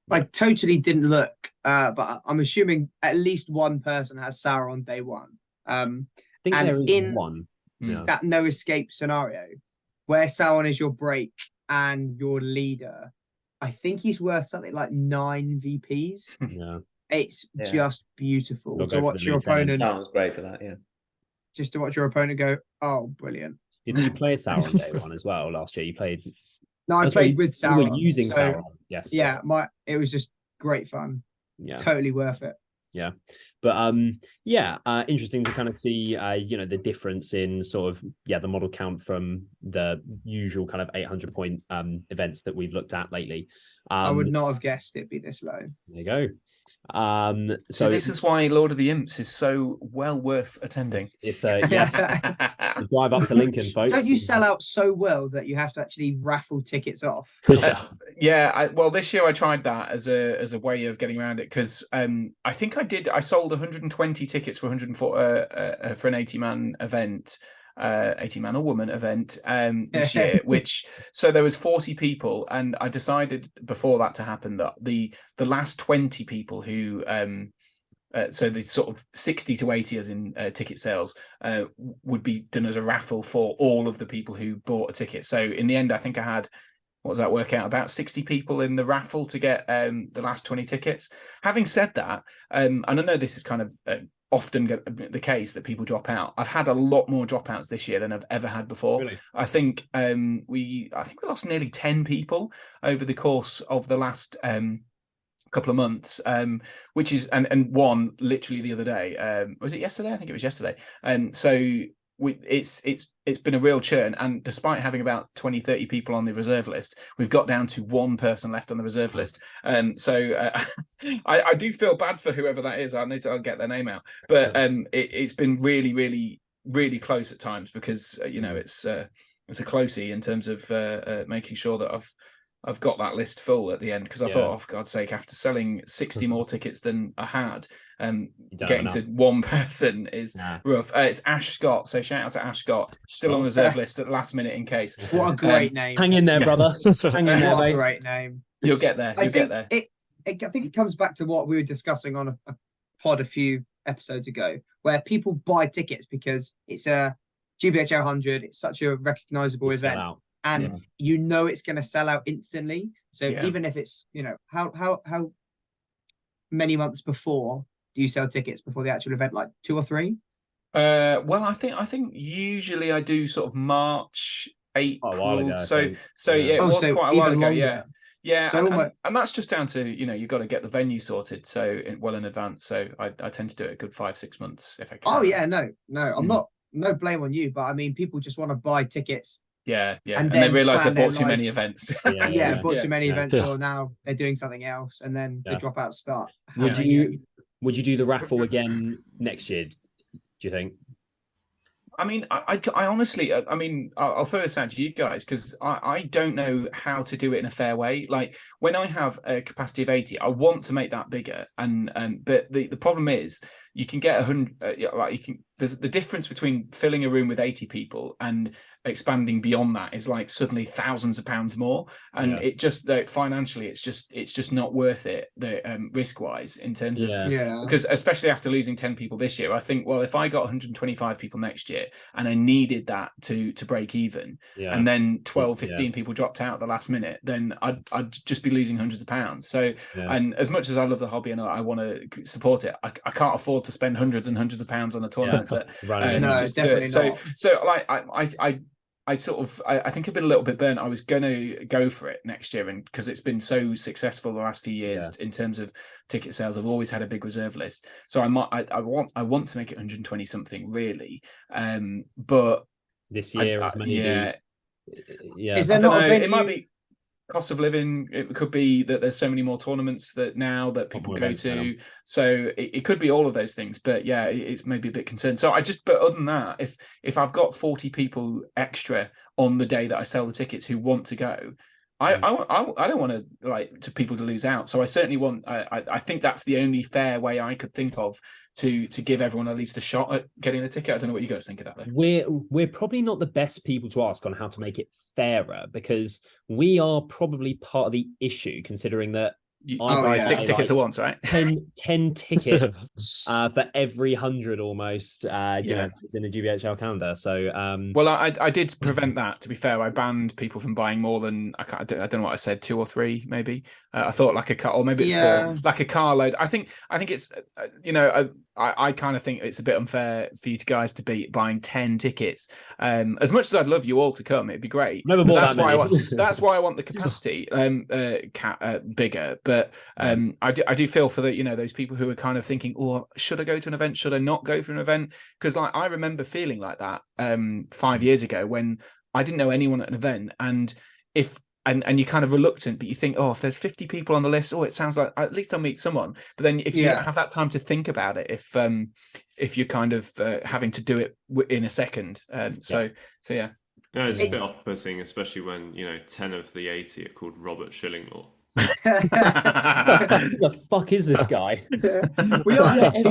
I totally didn't look, but I'm assuming at least one person has Sauron on day one. I think there is one. That no escape scenario, where Sauron is your break and your leader, I think he's worth something like 9 VPs. It's just beautiful to watch your opponent. Sounds great for that, just to watch your opponent go, oh, brilliant. Didn't you play Sauron day one as well last year? You played. No, I played with Sauron. You were using Sauron. Yes. Yeah, it was just great fun. Yeah. Totally worth it. Yeah. But interesting to kind of see the difference in sort of the model count from the usual kind of 800 point events that we've looked at lately. I would not have guessed it'd be this low. There you go. So this is why Lord of the Imps is so well worth attending. It's the drive up to Lincoln, folks. Don't you sell out so well that you have to actually raffle tickets off? Well, this year I tried that as a way of getting around it, because I think I sold 120 tickets for 104 for an 80-man event. 80-man or woman event this year, so there was 40 people, and I decided before that to happen that the last 20 people who so the sort of 60 to 80 as in ticket sales would be done as a raffle for all of the people who bought a ticket. So in the end, I think I had, what does that work out, about 60 people in the raffle to get the last 20 tickets. Having said that, and I know this is kind of often the case that people drop out. I've had a lot more dropouts this year than I've ever had before. Really? I think we lost nearly 10 people over the course of the last couple of months, which is and one literally the other day. Was it yesterday? I think it was yesterday. And so it's been a real churn, and despite having about 20-30 people on the reserve list, we've got down to one person left on the reserve list. So I do feel bad for whoever that is. I'll get their name out, but it's been really, really, really close at times, because it's a closey in terms of making sure that I've got that list full at the end, because I thought, oh, for God's sake, after selling 60 more tickets than I had, getting to one person is rough. It's Ash Scott, so shout out to Ash Scott, still on reserve list at the last minute in case. What a great name! Hang in there, brother. Hang in there, mate. What a great name. You'll get there. I think it comes back to what we were discussing on a pod a few episodes ago, where people buy tickets because it's a GBHL 100. It's such a recognizable event. And it's going to sell out instantly. So even if it's how many months before do you sell tickets before the actual event? Like 2 or 3? Well, I think usually I do sort of March, April. A while ago, so it was quite a while ago. Longer. And that's just down to you've got to get the venue sorted well in advance. So I tend to do it a good 5-6 months if I can. Oh yeah, no, I'm not. No blame on you, but I mean, people just want to buy tickets. Yeah, and they realise they bought too many events. Bought too many events, or now they're doing something else, and then the dropouts start. Would you do the raffle again next year? Do you think? I mean, I honestly, I mean, I'll throw this out to you guys because I don't know how to do it in a fair way. Like when I have a capacity of 80, I want to make that bigger, but the problem is you can get 100. Like you can. There's the difference between filling a room with 80 people and expanding beyond that is like suddenly thousands of pounds more, and it just financially it's just not worth it, the risk wise in terms of because especially after losing 10 people this year, I think, well, if I got 125 people next year and I needed that to break even, and then 15 people dropped out at the last minute, then I'd just be losing hundreds of pounds. So and as much as I love the hobby and I want to support it, I can't afford to spend hundreds and hundreds of pounds on a tournament that no, definitely not. So like I think I've been a little bit burnt. I was going to go for it next year, and because it's been so successful the last few years in terms of ticket sales, I've always had a big reserve list. So I want to make it 120 something really, but this year is maybe Is there not a venue? It might be cost of living. It could be that there's so many more tournaments that people go to, so it could be all of those things. But yeah, it's maybe a bit concerned. So but other than that, if I've got 40 people extra on the day that I sell the tickets who want to go, I don't want to people to lose out. So I certainly want. I think that's the only fair way I could think of to give everyone at least a shot at getting the ticket. I don't know what you guys think of that, though. We're probably not the best people to ask on how to make it fairer, because we are probably part of the issue, considering that I buy 6 tickets at once, right? 10 tickets for every 100 almost. You know, it's in the GBHL calendar. So, well, I did prevent that. To be fair, I banned people from buying more than I don't know what I said, 2 or 3 maybe. I thought like a car, or maybe it's 4, like a carload. I think it's I kind of think it's a bit unfair for you guys to be buying 10 tickets. As much as I'd love you all to come, it'd be great. That's why I want the capacity bigger. But I do feel for those people who are kind of thinking, oh, should I go to an event? Should I not go for an event? Because like I remember feeling like that 5 years ago when I didn't know anyone at an event, and and you're kind of reluctant, but you think, oh, if there's 50 people on the list, it sounds like at least I'll meet someone. But then if you don't have that time to think about it, if you're kind of having to do it in a second, so yeah. No, it's a bit off-putting, especially when 10 of the 80 are called Robert Shillinglaw. Who the fuck is this guy?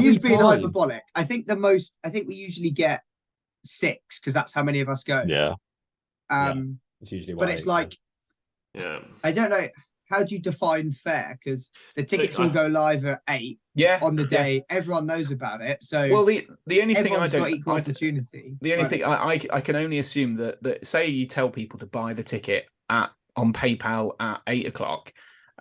He's being hyperbolic. I think we usually get 6 because that's how many of us go. It's usually but it's like, I don't know, how do you define fair? Because the tickets will go live at 8 on the day. Everyone knows about it. So well, the only thing I don't got equal opportunity. The only thing I can only assume that say you tell people to buy the ticket on PayPal at 8 o'clock.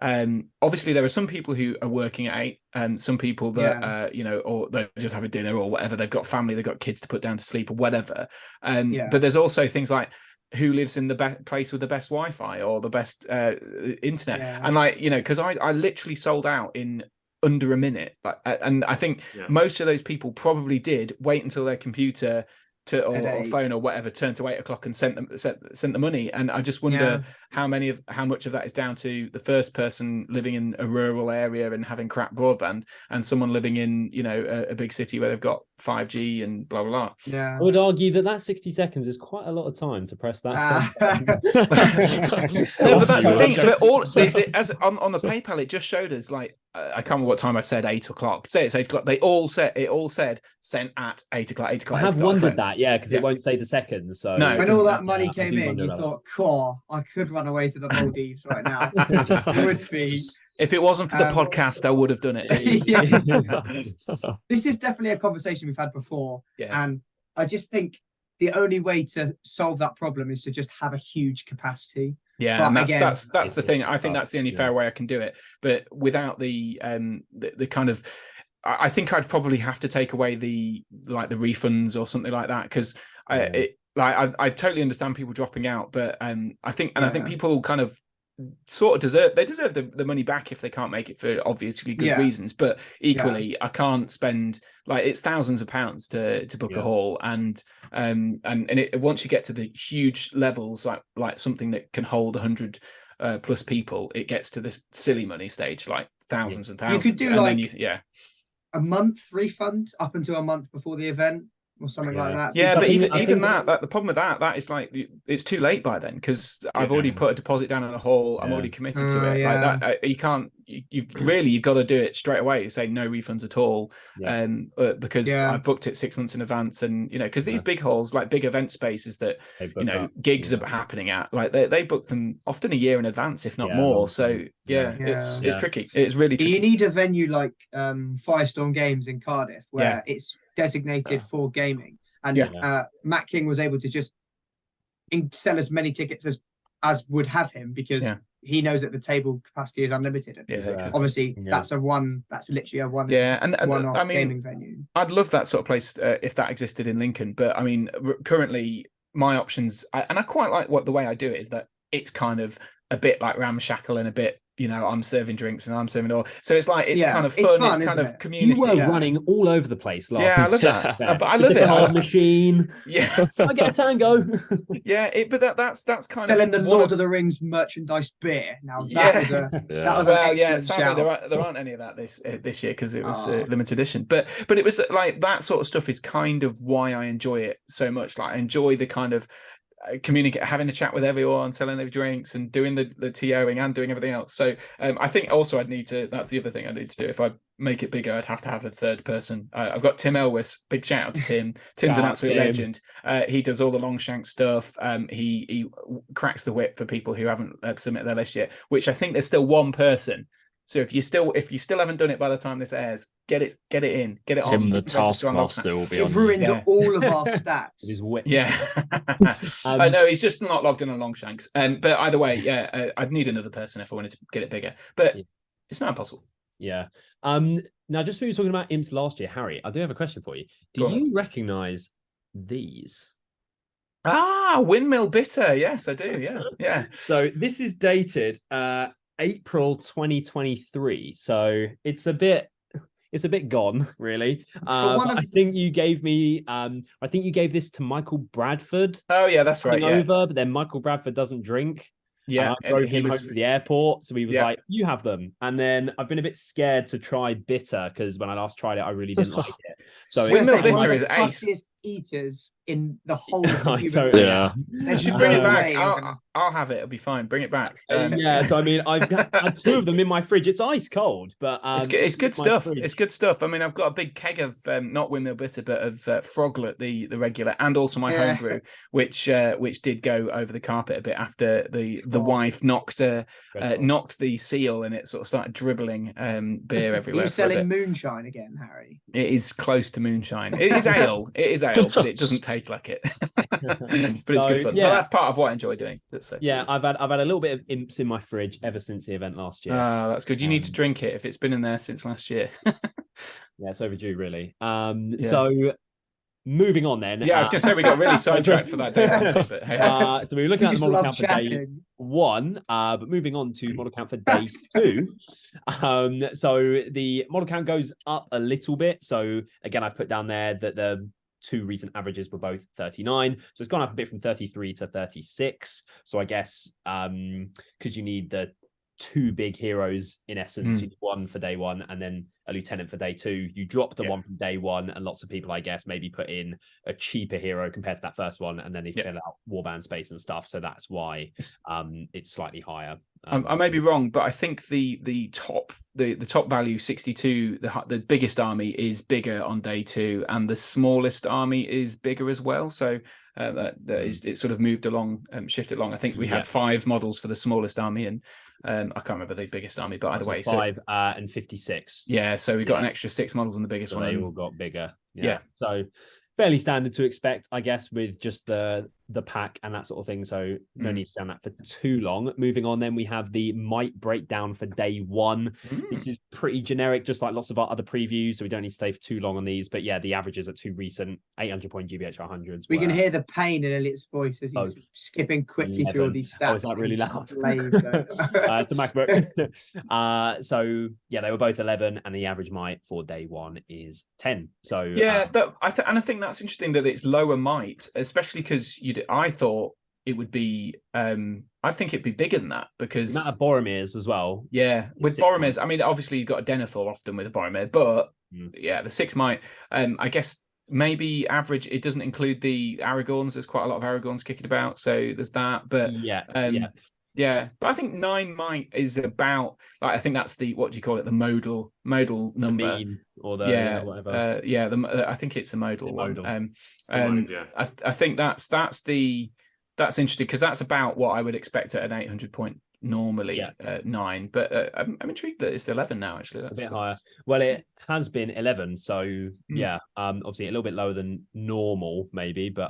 Obviously there are some people who are working at 8, and some people that or they just have a dinner or whatever. They've got family, they've got kids to put down to sleep or whatever. But there's also things like who lives in the best place with the best Wi-Fi or the best internet, and because I literally sold out in under a minute, and I think most of those people probably did wait until their computer or phone or whatever turned to 8 o'clock and sent the money. And I just wonder how much of that is down to the first person living in a rural area and having crap broadband, and someone living in a big city where they've got 5G and blah blah blah. I would argue that 60 seconds is quite a lot of time to press that. But that's the thing. But on the PayPal, it just showed us like I can't remember what time I said, 8 o'clock. Say it's 8 o'clock. It all said sent at 8 o'clock. 8 o'clock. I have wondered that, because it won't say the seconds. So no, when all that money came in, you thought, "Cool, I could run away to the Maldives right now." It would be. If it wasn't for the podcast, I would have done it. This is definitely a conversation we've had before, and I just think the only way to solve that problem is to just have a huge capacity. Yeah, and that's the thing. I think that's the only fair way I can do it. But without the kind of, I think I'd probably have to take away the refunds or something like that, because I totally understand people dropping out, but I think people kind of sort of deserve the money back if they can't make it for obviously good reasons. But equally, I can't spend it's thousands of pounds to book a hall, and once you get to the huge levels like something that can hold 100 plus people, it gets to this silly money stage, like thousands and thousands. You could do a month refund up until a month before the event. or something like that. Yeah, but I even that the problem with that is like it's too late by then, because I've already put a deposit down in a hole. I'm already committed to it. Yeah. Like that, you can't. You've got to do it straight away. Say no refunds at all, because I booked it 6 months in advance, and because these big holes, like big event spaces that gigs are happening at, like they book them often a year in advance, if not more. So it's tricky. It's really tricky. You need a venue like Firestorm Games in Cardiff, where it's designated for gaming, and Matt King was able to just sell as many tickets as would have him, because he knows that the table capacity is unlimited. Obviously, that's literally a one-off gaming venue. I'd love that sort of place if that existed in Lincoln, but I mean, currently my options, and I quite like the way I do it, is that it's kind of a bit like ramshackle and a bit, I'm serving drinks and I'm serving all. So it's like, it's kind of fun. It's kind of community. You were running all over the place last I love that. But I love it. Card machine. Yeah. I get a tango. But that's kind selling of the Lord of the Rings merchandise beer. Now that was sadly there aren't any of that this year, because it was limited edition. But it was like that sort of stuff is kind of why I enjoy it so much. Like, I enjoy the kind of communicate, having a chat with everyone, selling their drinks and doing the TOing and doing everything else. So I think also that's the other thing I need to do. If I make it bigger, I'd have to have a third person. I've got Tim Elwes. Big shout out to Tim. Tim's an absolute legend. He does all the Longshank stuff. He cracks the whip for people who haven't submitted their list yet, which I think there's still one person. So if you still haven't done it by the time this airs, get it in, get it on. Tim, the taskmaster, will be on. You've ruined all of our stats. I know he's just not logged in on Longshanks. But either way, I'd need another person if I wanted to get it bigger. But it's not impossible. Yeah. Now, just when you were talking about Imps last year, Harry, I do have a question for you. Do you recognise these? Windmill Bitter. Yes, I do. Yeah. So this is dated April 2023, so it's a bit gone, really. I think you gave me this to Michael Bradford. Oh yeah, that's right. Over, but then Michael Bradford doesn't drink. Yeah, I drove him home to the airport, so he was like, "You have them." And then I've been a bit scared to try bitter, because when I last tried it, I really didn't like it. So Windmill Bitter is ace eaters in the whole of They should bring it back. I'll have it. It'll be fine. Bring it back. So I mean, I've had two of them in my fridge. It's ice cold, but it's good stuff. It's good stuff. I mean, I've got a big keg of not Windmill Bitter, but of Froglet, the regular, and also my homebrew, which did go over the carpet a bit after the wife knocked the seal, and it sort of started dribbling beer everywhere. Are you selling moonshine again, Harry? It is close to moonshine. It is ale. But it doesn't taste like it. But it's good fun. But that's part of what I enjoy doing. Yeah, I've had a little bit of Imps in my fridge ever since the event last year. That's good. You need to drink it if it's been in there since last year. Yeah, it's overdue, really. So moving on then. Yeah, I was going to say we got really sidetracked for that day. So we were looking at the model count for day 1, but moving on to model count for day 2. So the model count goes up a little bit. So again, I've put down there that the 2 recent averages were both 39, so it's gone up a bit from 33 to 36. So I guess because you need the 2 big heroes in essence, you need one for day 1 and then a lieutenant for day 2. You drop the one from day 1, and lots of people, I guess, maybe put in a cheaper hero compared to that first one, and then they fill out warband space and stuff. So that's why it's slightly higher. I may be wrong, but I think the top value 62, the biggest army is bigger on day 2, and the smallest army is bigger as well. So it sort of moved along, shifted along. I think we had 5 models for the smallest army, and I can't remember the biggest army, but either way, 5 and 56. Yeah, so we got an extra 6 models on the biggest one. They all got bigger. Yeah. So fairly standard to expect, I guess, with just the pack and that sort of thing. So no need to stand that for too long. Moving on, then we have the might breakdown for day 1. This is pretty generic, just like lots of our other previews, so we don't need to stay for too long on these. But yeah, the averages are 2 recent 800-point GBHL 100s. We can hear the pain in Elliot's voice as he's skipping quickly through all these stats. Oh, is that really loud? It's a MacBook. So yeah, they were both 11, and the average might for day 1 is 10. So yeah, I think that's interesting that it's lower might, especially because I thought it would be I think it'd be bigger than that, because the amount of Boromirs as well. Yeah, with Boromirs, I mean, obviously you've got a Denethor often with a Boromir, but yeah, the 6 might I guess maybe average. It doesn't include the Aragorns. There's quite a lot of Aragorns kicking about, so there's that. But yeah. But I think 9 might is about, like, I think that's the, what do you call it, the modal number, the mean, or the whatever. I think it's a modal one. Yeah. I think that's interesting, because that's about what I would expect at an 800 point normally. 9, but I'm intrigued that it's 11 now. Actually, that's a bit higher. Well, it has been 11, so obviously a little bit lower than normal, maybe, but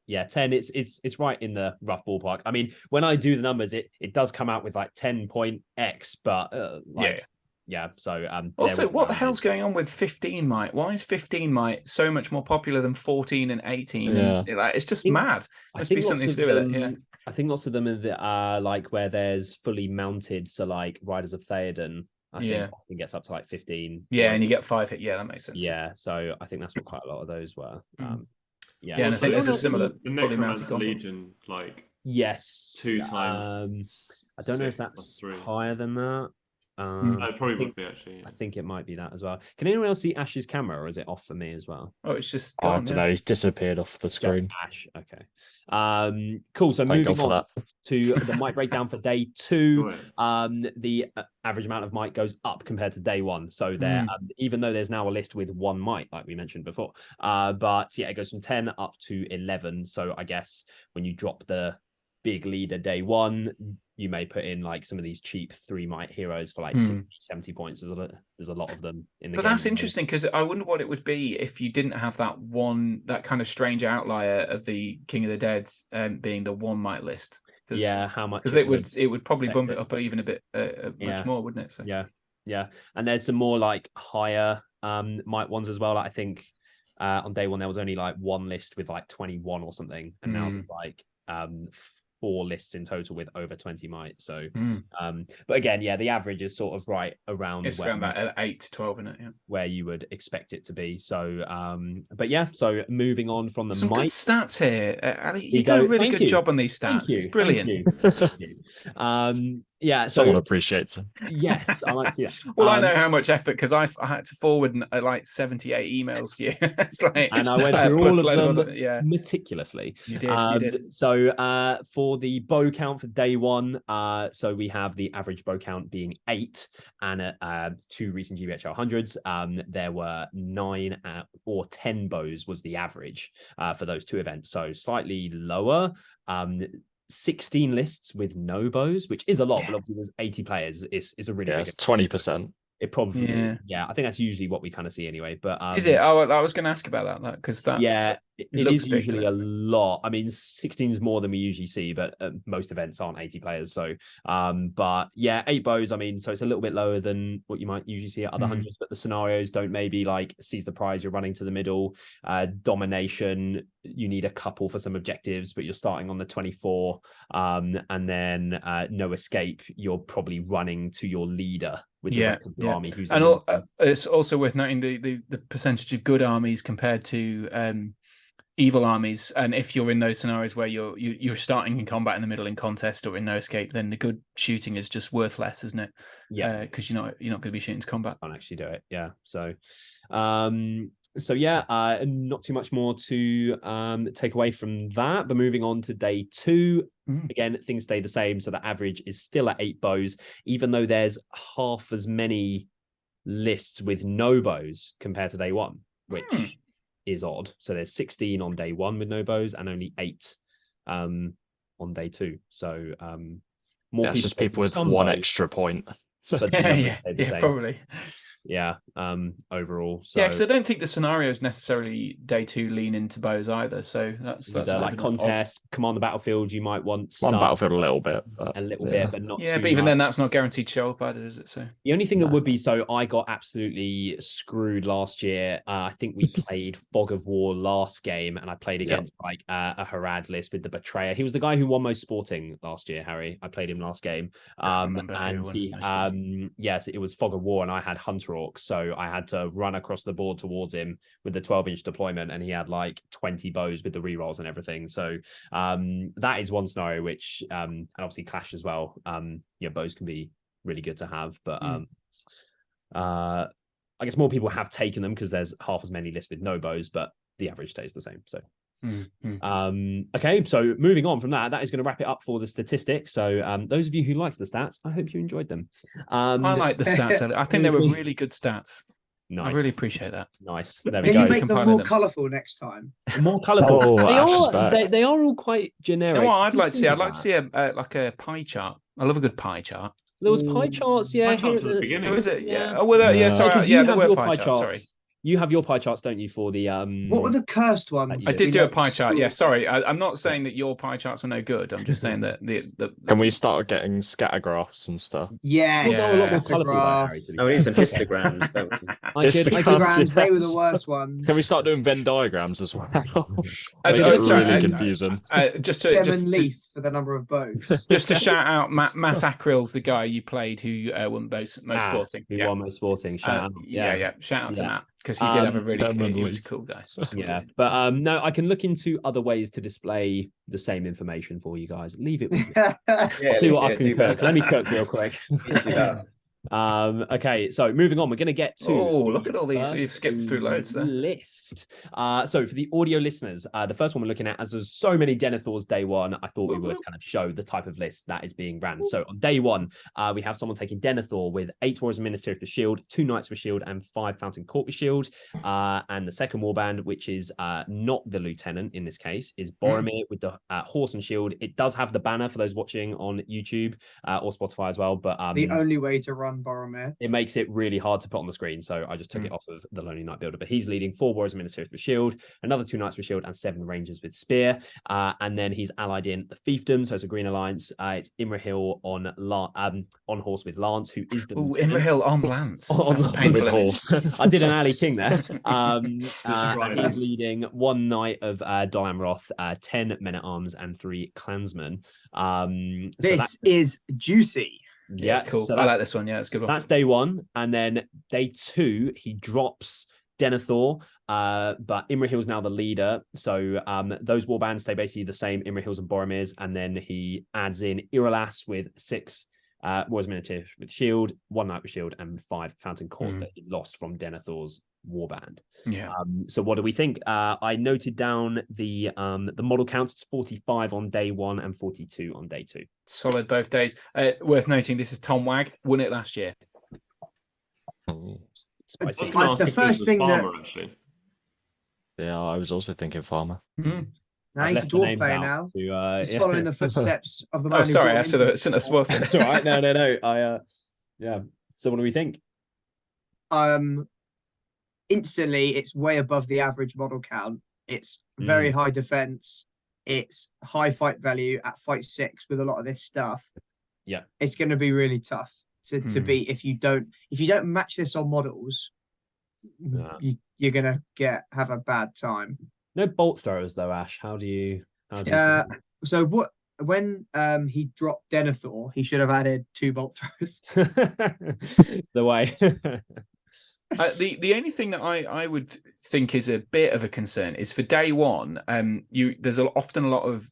10. It's right in the rough ballpark. I mean, when I do the numbers, it does come out with like 10.x, but So also, what the hell's going on with 15 might? Why is 15 might so much more popular than 14 and 18? Yeah. And it's just mad. Must be something to do with it. Yeah. I think lots of them are like where there's fully mounted, so like Riders of Theoden, I think often gets up to like 15. Yeah, and you get 5 hit. Yeah, that makes sense. Yeah, so I think that's what quite a lot of those were. And I think there's a similar the Necromancer Legion, like 2 times. I don't know if that's higher than that. It probably would be, actually. Yeah. I think it might be that as well. Can anyone else see Ash's camera, or is it off for me as well? Oh, it's just I don't know. He's disappeared off the screen. Ash. Okay. Cool. So moving on to the mic breakdown for day 2. The average amount of mic goes up compared to day 1. So there, even though there's now a list with 1 mic, like we mentioned before, but it goes from 10 up to 11. So I guess when you drop the big leader day 1, you may put in like some of these cheap 3 might heroes for like 60, 70 points. There's a lot of them in the game. But that's interesting, because I wonder what it would be if you didn't have that kind of strange outlier of the King of the Dead being the 1 might list. How much? Because it would probably bump it up even a bit much more, wouldn't it? So. Yeah. And there's some more like higher might ones as well. Like, I think on day 1 there was only like 1 list with like 21 or something, and now there's like 4 lists in total with over 20 might. So but again, the average is sort of right around, it's around that 8 to 12 in it, where you would expect it to be. So so moving on from the some mic good stats here, Ali, you do a really good job on these stats. It's brilliant. Thank you. Someone appreciates it. Yes, I like to. Well, I know how much effort, because I had to forward like 78 emails to you. And I went through all of them meticulously. You did. So for the bow count for day 1, so we have the average bow count being 8, and at 2 recent GBHL 100s, there were 9 or 10 bows was the average for those 2 events. So slightly lower. 16 lists with no bows, which is a lot, but obviously there's 80 players. It's a really big. It's 20%. It probably, I think that's usually what we kind of see anyway. But is it? Oh, I was going to ask about that, because it is usually a lot. I mean, 16 is more than we usually see, but most events aren't 80 players. So, 8 bows. I mean, so it's a little bit lower than what you might usually see at other hundreds, but the scenarios don't maybe like seize the prize. You're running to the middle, domination. You need a couple for some objectives, but you're starting on the 24, and then no escape. You're probably running to your leader with the rest of the army. It's also worth noting the percentage of good armies compared to evil armies, and if you're in those scenarios where you're starting in combat in the middle in contest or in no escape, then the good shooting is just worth less, isn't it? Because you're not going to be shooting to combat. Can't actually do it. Not too much more to take away from that, but moving on to day 2, again, things stay the same. So the average is still at 8 bows, even though there's half as many lists with no bows compared to day 1, which is odd. So there's 16 on day 1 with no bows, and only 8 on day 2. So more it's just people with 1 extra point. But probably. Overall. So because I don't think the scenarios necessarily day 2 lean into bows either. So that's like contest, command the battlefield. You might want on battlefield a little bit, but not. Yeah, but even then, that's not guaranteed to show up either, is it? So the only thing that would be, so I got absolutely screwed last year. I think we played Fog of War last game, and I played against like a Harad list with the Betrayer. He was the guy who won most sporting last year, Harry. I played him last game. And he, yes, it was Fog of War, and I had Hunter Orcs, so I had to run across the board towards him with the 12-inch deployment, and he had like 20 bows with the rerolls and everything. So that is one scenario which and obviously Clash as well. Bows can be really good to have, but I guess more people have taken them because there's half as many lists with no bows, but the average stays the same. So. Mm-hmm. Okay, so moving on from that is going to wrap it up for the statistics. So those of you who liked the stats, I hope you enjoyed them. I like the stats. I think they were really good stats. Nice. I really appreciate that. Nice. There we Can go. you make them more colourful next time? More colourful. Oh, they are all quite generic. You know what I'd like to see? I'd like to see a pie chart. I love a good pie chart. There was pie charts, yeah. Pie charts at the beginning. Was it? Yeah. Yeah. Oh, well, yeah. Sorry. Yeah, there were pie pie charts. Sorry. You have your pie charts, don't you, for the What were the cursed ones? I did do a pie chart. Yeah, sorry. I'm not saying that your pie charts were no good. I'm just saying that the Can we start getting scatter graphs and stuff? Yeah, We'll go a lot more colourful than Harry, to be Oh, we fair. need some histograms, don't we? Histograms, they were the worst ones. Can we start doing Venn diagrams as well? I Make did- it sorry, really I- confusing. just Stem to and leaf for the number of bows. just to shout out Matt Ackrill's the guy you played who won most sporting. Who won most sporting? Shout out. Yeah. Shout out to Yeah. Matt because he did have a Don't really remember he was a which. cool guy. Yeah, but no, I can look into other ways to display the same information for you guys. Leave it with me. Yeah, See what I yeah, can do cook. that. Let me cook real quick. Let's do that. Okay, so moving on, we're going to get to Oh, look at all these. first You've skipped through loads there. list. So for the audio listeners, the first one we're looking at, as there's so many Denethors day one, I thought we would kind of show the type of list that is being ran. So on day one, we have someone taking Denethor with 8 Warriors and Minister of the Shield, 2 Knights with Shield, and 5 Fountain Court with Shield. And the second warband, which is not the Lieutenant in this case, is Boromir with the Horse and Shield. It does have the banner for those watching on YouTube or Spotify as well, but The only way to run Boromir. it makes it really hard to put on the screen. So I just took it off of the Lonely Knight builder. But he's leading 4 Warriors and Ministers with Shield, another 2 Knights with Shield, and 7 Rangers with Spear. And then he's allied in the Fiefdom, so it's a Green Alliance. It's Imrahil on horse with Lance, who is the Oh, lieutenant. Imrahil on Lance. On That's a with painful horse. image. I did an alley king there. And right. he's leading 1 Knight of Dol Amroth, 10 Men at Arms, and 3 Clansmen. This is juicy. Yeah, it's cool. so I like that's- this one. Yeah, it's a good one. That's day one. And then day 2, he drops Denethor, but Imrahil's now the leader. So those warbands stay basically the same, Imrahil's and Boromir's. And then he adds in Irolas with 6 Warriors Minotaur with Shield, 1 Knight with Shield, and 5 Fountain Court that he lost from Denethor's warband. Yeah. So what do we think? I noted down the model counts. It's 45 on day 1 and 42 on day 2. Solid both days. Worth noting, this is Tom Wag, won it last year. Spicy. The first thing that actually. Yeah, I was also thinking farmer. now I've he's a left the dwarf names player out now. to, He's yeah. following the footsteps of the man. Oh, who sorry, brought I him into shouldn't have spoiled it. It's all right. No. Yeah. So what do we think? Instantly, it's way above the average model count. It's very high defense. It's high fight value at fight 6 with a lot of this stuff. Yeah, it's going to be really tough to beat if you don't match this on models. You're going to have a bad time. No bolt throwers though, Ash. How do you So what? When he dropped Denethor, he should have added 2 bolt throwers. the way. The only thing that I would think is a bit of a concern is for day one. There's often a lot of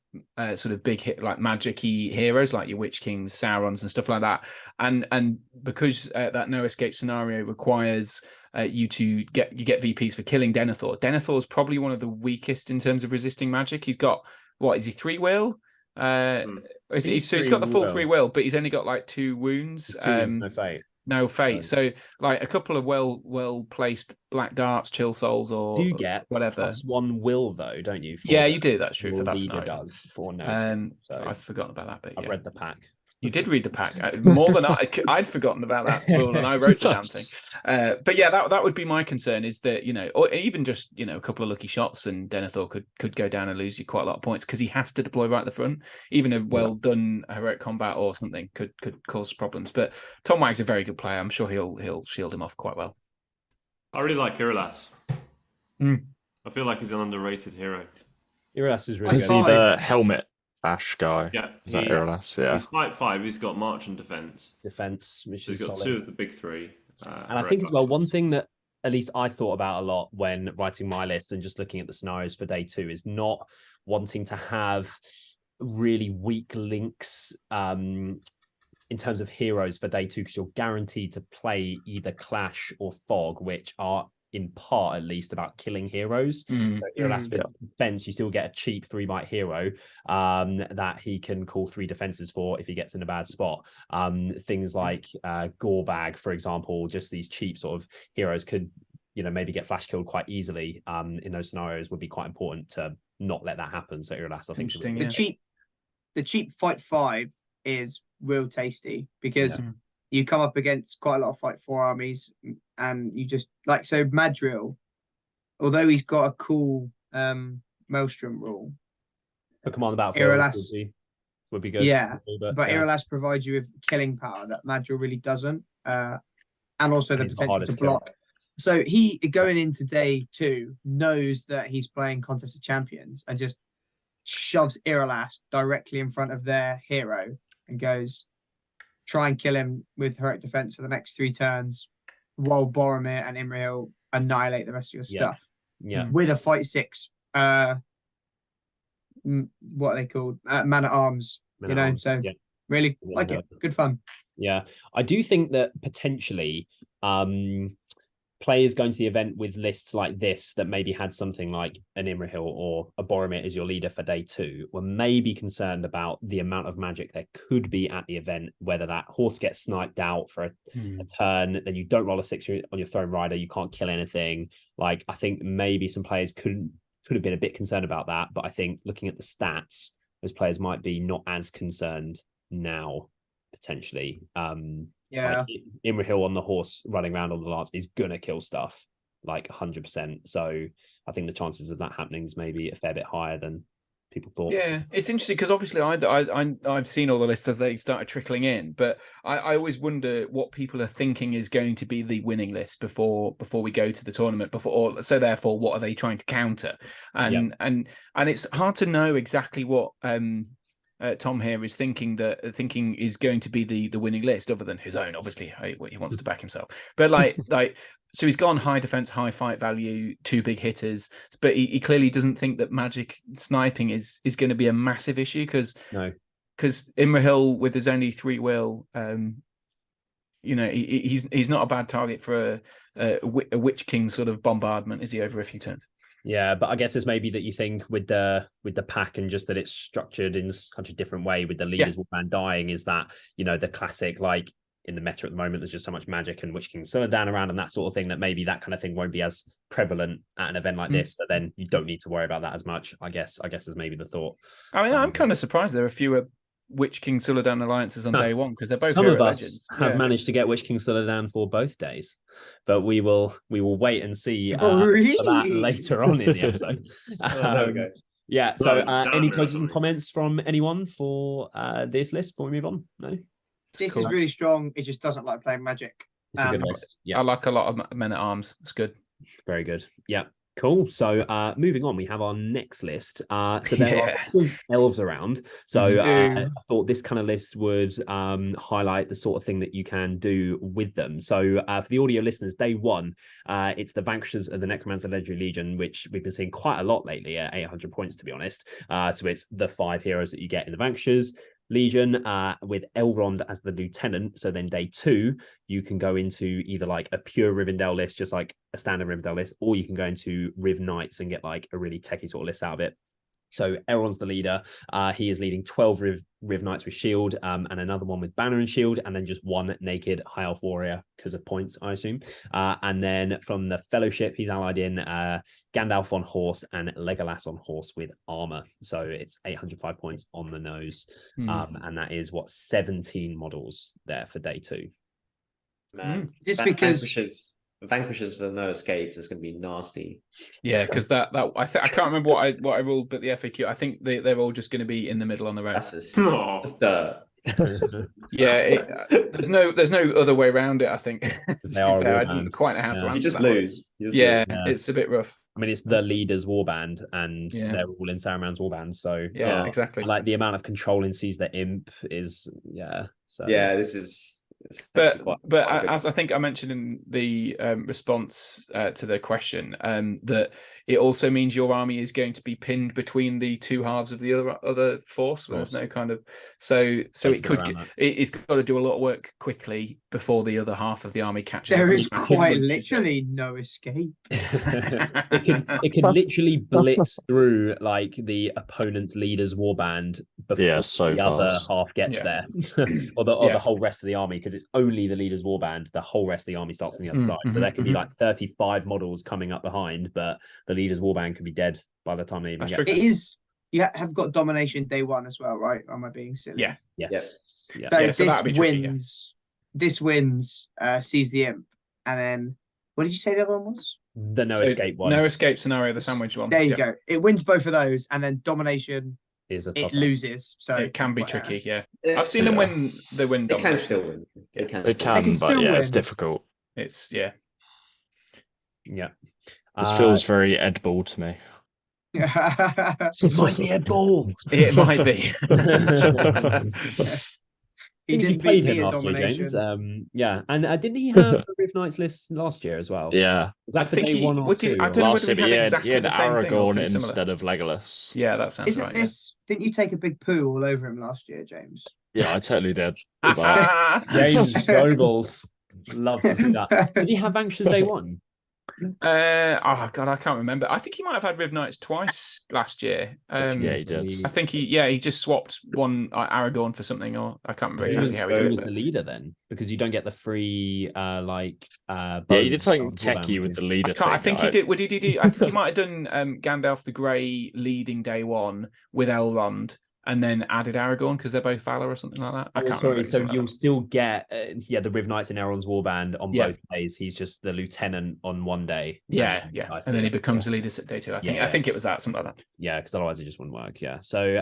sort of big hit like magic-y heroes like your Witch Kings, Saurons, and stuff like that. And because that no escape scenario requires you get VPs for killing Denethor. Denethor is probably one of the weakest in terms of resisting magic. He's got is he 3 will? He's got the full 3 will, but he's only got like 2 wounds. No fate. No fate. So like a couple of well placed black darts, chill souls, or do you get whatever. +1 will though, don't you? Yeah, you do. That's true for that leader scenario. does for no. So I've forgotten about that bit. I've read the pack. You did read the pack more than I'd forgotten about that rule, and I wrote the damn thing. But yeah, that would be my concern is that or even just a couple of lucky shots and Denethor could go down and lose you quite a lot of points because he has to deploy right at the front. Even a well done heroic combat or something could cause problems. But Tom Wag's a very good player. I'm sure he'll shield him off quite well. I really like Irolas. I feel like he's an underrated hero. Irolas is really Is good. he the helmet Ash guy? Yeah, Is that Irolas? Yeah. He's fight 5. He's got march and defense. Defense, which So is he's got solid. 2 of the big 3. And I think as well, one thing that at least I thought about a lot when writing my list and just looking at the scenarios for day 2 is not wanting to have really weak links in terms of heroes for day 2 because you're guaranteed to play either Clash or Fog, which are in part at least about killing heroes. So Irolas with defense, you still get a cheap 3-bite hero that he can call 3 defenses for if he gets in a bad spot. Things like Gorebag, for example, just these cheap sort of heroes could, you know, maybe get flash killed quite easily in those scenarios. Would be quite important to not let that happen. So Irolas, I think, the cheap fight 5 is real tasty because you come up against quite a lot of fight 4 armies, and you just like, so Madril, although he's got a cool Maelstrom rule for command the battlefield would be good. Yeah, but Irolas provides you with killing power that Madril really doesn't, and also the potential to block. So he, going into day 2, knows that he's playing Contest of Champions and just shoves Irolas directly in front of their hero and goes, try and kill him with heroic defense for the next 3 turns, while Boromir and Imrahil annihilate the rest of your stuff. Yeah. With a fight 6, what are they called? Man at Arms. Really like it. Good fun. Yeah, I do think that potentially players going to the event with lists like this that maybe had something like an Imrahil or a Boromir as your leader for day 2 were maybe concerned about the amount of magic there could be at the event, whether that horse gets sniped out for a turn, then you don't roll a 6 on your Throne Rider, you can't kill anything. Like, I think maybe some players could have been a bit concerned about that, but I think looking at the stats, those players might be not as concerned now, potentially. Yeah, like Imrahil on the horse running around on the lance is gonna kill stuff like 100%. So I think the chances of that happening is maybe a fair bit higher than people thought. Yeah, it's interesting because obviously I've seen all the lists as they started trickling in, but I always wonder what people are thinking is going to be the winning list before we go to the tournament. So therefore, what are they trying to counter? And it's hard to know exactly what Tom here is thinking is going to be the winning list, other than his own. Obviously, he wants to back himself, but like so he's gone high defense, high fight value, 2 big hitters, but he clearly doesn't think that magic sniping is going to be a massive issue because Imrahil with his only 3 will, he's not a bad target for a Witch King sort of bombardment, is he, over a few turns? Yeah, but I guess it's maybe that you think with the pack and just that it's structured in such a different way with the leaders warband dying, is that, you know, the classic, like in the meta at the moment, there's just so much magic and Witch King Suladan around and that sort of thing, that maybe that kind of thing won't be as prevalent at an event like this. So then you don't need to worry about that as much, I guess is maybe the thought. I mean, I'm kind of surprised there are fewer Witch King Suladan alliances on day 1, because they're both some of us legends. have managed to get Witch King Suladan for both days, but we will wait and see for that later on in the episode. There we go. Yeah, so any closing comments from anyone for this list before we move on? No, this is really strong. It just doesn't like playing magic. It's a good list. Yeah, I like a lot of Men at Arms. It's good. Very good. Yeah. Cool. So moving on, we have our next list. So there are some elves around. So I thought this kind of list would highlight the sort of thing that you can do with them. So for the audio listeners, day 1, it's the Vanquishers of the Necromancer Legendary Legion, which we've been seeing quite a lot lately at 800 points, to be honest. So it's the 5 heroes that you get in the Vanquishers Legion with Elrond as the lieutenant. So then day 2, you can go into either like a pure Rivendell list, just like a standard Rivendell list, or you can go into Riv Knights and get like a really techie sort of list out of it. So Elrond's the leader. He is leading 12 Riv Knights with shield, and another one with banner and shield, and then just 1 naked high elf warrior because of points, I assume. And then from the Fellowship, he's allied in Gandalf on horse and Legolas on horse with armor. So it's 805 points on the nose, and that is 17 models there for day 2. Man, just because Vanquishers for no escapes is going to be nasty. Yeah, because that I can't remember what I ruled, but the FAQ, I think they're all just going to be in the middle on the road. That's just dirt. Yeah, there's no other way around it. I think I didn't quite know how to answer. You just that lose. It's a bit rough. I mean, it's the leader's warband, and they're all in Saruman's warband. So exactly. Like the amount of control in Sees the Imp is So this is But as I think I mentioned in the response to the question, that it also means your army is going to be pinned between the two halves of the other force. Where there's no kind of it's got to do a lot of work quickly before the other half of the army catches. There is quite literally no escape. It can literally blitz through like the opponent's leader's warband before the other half gets there, or the whole rest of the army, because it's only the leader's warband. The whole rest of the army starts on the other side, so there can be like 35 models coming up behind, but the leader's warband could be dead by the time they even get there. It is. You have got domination day one as well, right? Am I being silly? Yeah. Yes. Yeah. So this wins. This wins. Sees the imp, and then what did you say the other one was? The no escape one. No escape scenario. The sandwich one. There you go. It wins both of those, and then domination it loses. So it can be tricky. Yeah. I've seen them when they win. They can still win. They can, but it's difficult. It's yeah. This feels very Ed Ball to me. It might be Ed Ball. It might be. He didn't beat me at domination. James. And didn't he have a Riv Knights list last year as well? Yeah. Was that for day one or two? I don't know whether he had Aragorn instead of Legolas. Yeah, that sounds right. Didn't you take a big poo all over him last year, James? Yeah, I totally did. James Goebbels. Love to see that. Did he have Anxious day one? I can't remember. I think he might have had Riv Knights twice last year. Yeah, he did. I think he just swapped one Aragorn for something, or I can't remember exactly how he did it. He was the leader then, because you don't get the free he did something techie with the leader. I think he did. What did he do? I think he might have done Gandalf the Grey leading day one with Elrond, and then added Aragorn because they're both Valor or something like that. I can't remember. So you'll still get the Riv Knights in Elrond's warband on both days. He's just the lieutenant on one day. Yeah. And then he becomes the leader day two. I think it was that, something like that. Yeah, because otherwise it just wouldn't work. Yeah. So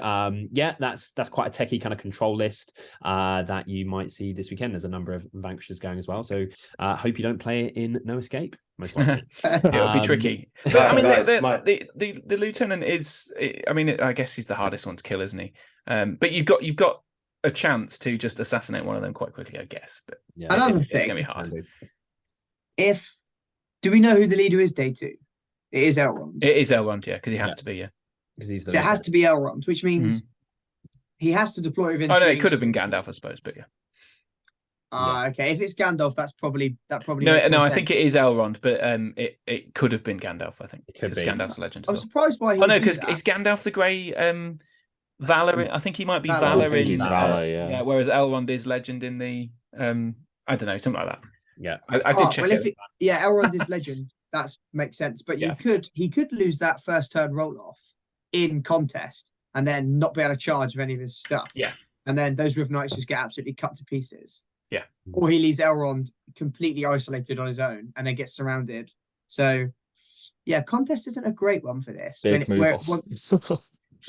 that's quite a techie kind of control list that you might see this weekend. There's a number of Vanquishers going as well. So hope you don't play it in No Escape. Most likely. It'll be tricky. But I mean, the lieutenant is. I mean, I guess he's the hardest one to kill, isn't he? But you've got a chance to just assassinate one of them quite quickly, I guess. But another thing, it's going to be hard. Do we know who the leader is day two? It is Elrond. It is Elrond, yeah, because he has to be, yeah. Because he's. So it has to be Elrond, which means he has to deploy within. Oh no, it could have been Gandalf, I suppose, but yeah. Okay. If it's Gandalf, that probably. No, I think it is Elrond, but it could have been Gandalf. I think it could be Gandalf's legend. I'm surprised why. No, because it's Gandalf the Grey. Valor. I think he might be Valor in. He's Valor, yeah. Whereas Elrond is legend in the. I don't know, something like that. Yeah, I did check. Well, Elrond is legend. That makes sense. But he could lose that first turn roll off in contest and then not be able to charge of any of his stuff. Yeah, and then those Riv Knights just get absolutely cut to pieces. Yeah. Or he leaves Elrond completely isolated on his own and then gets surrounded. So, yeah, contest isn't a great one for this. Big move.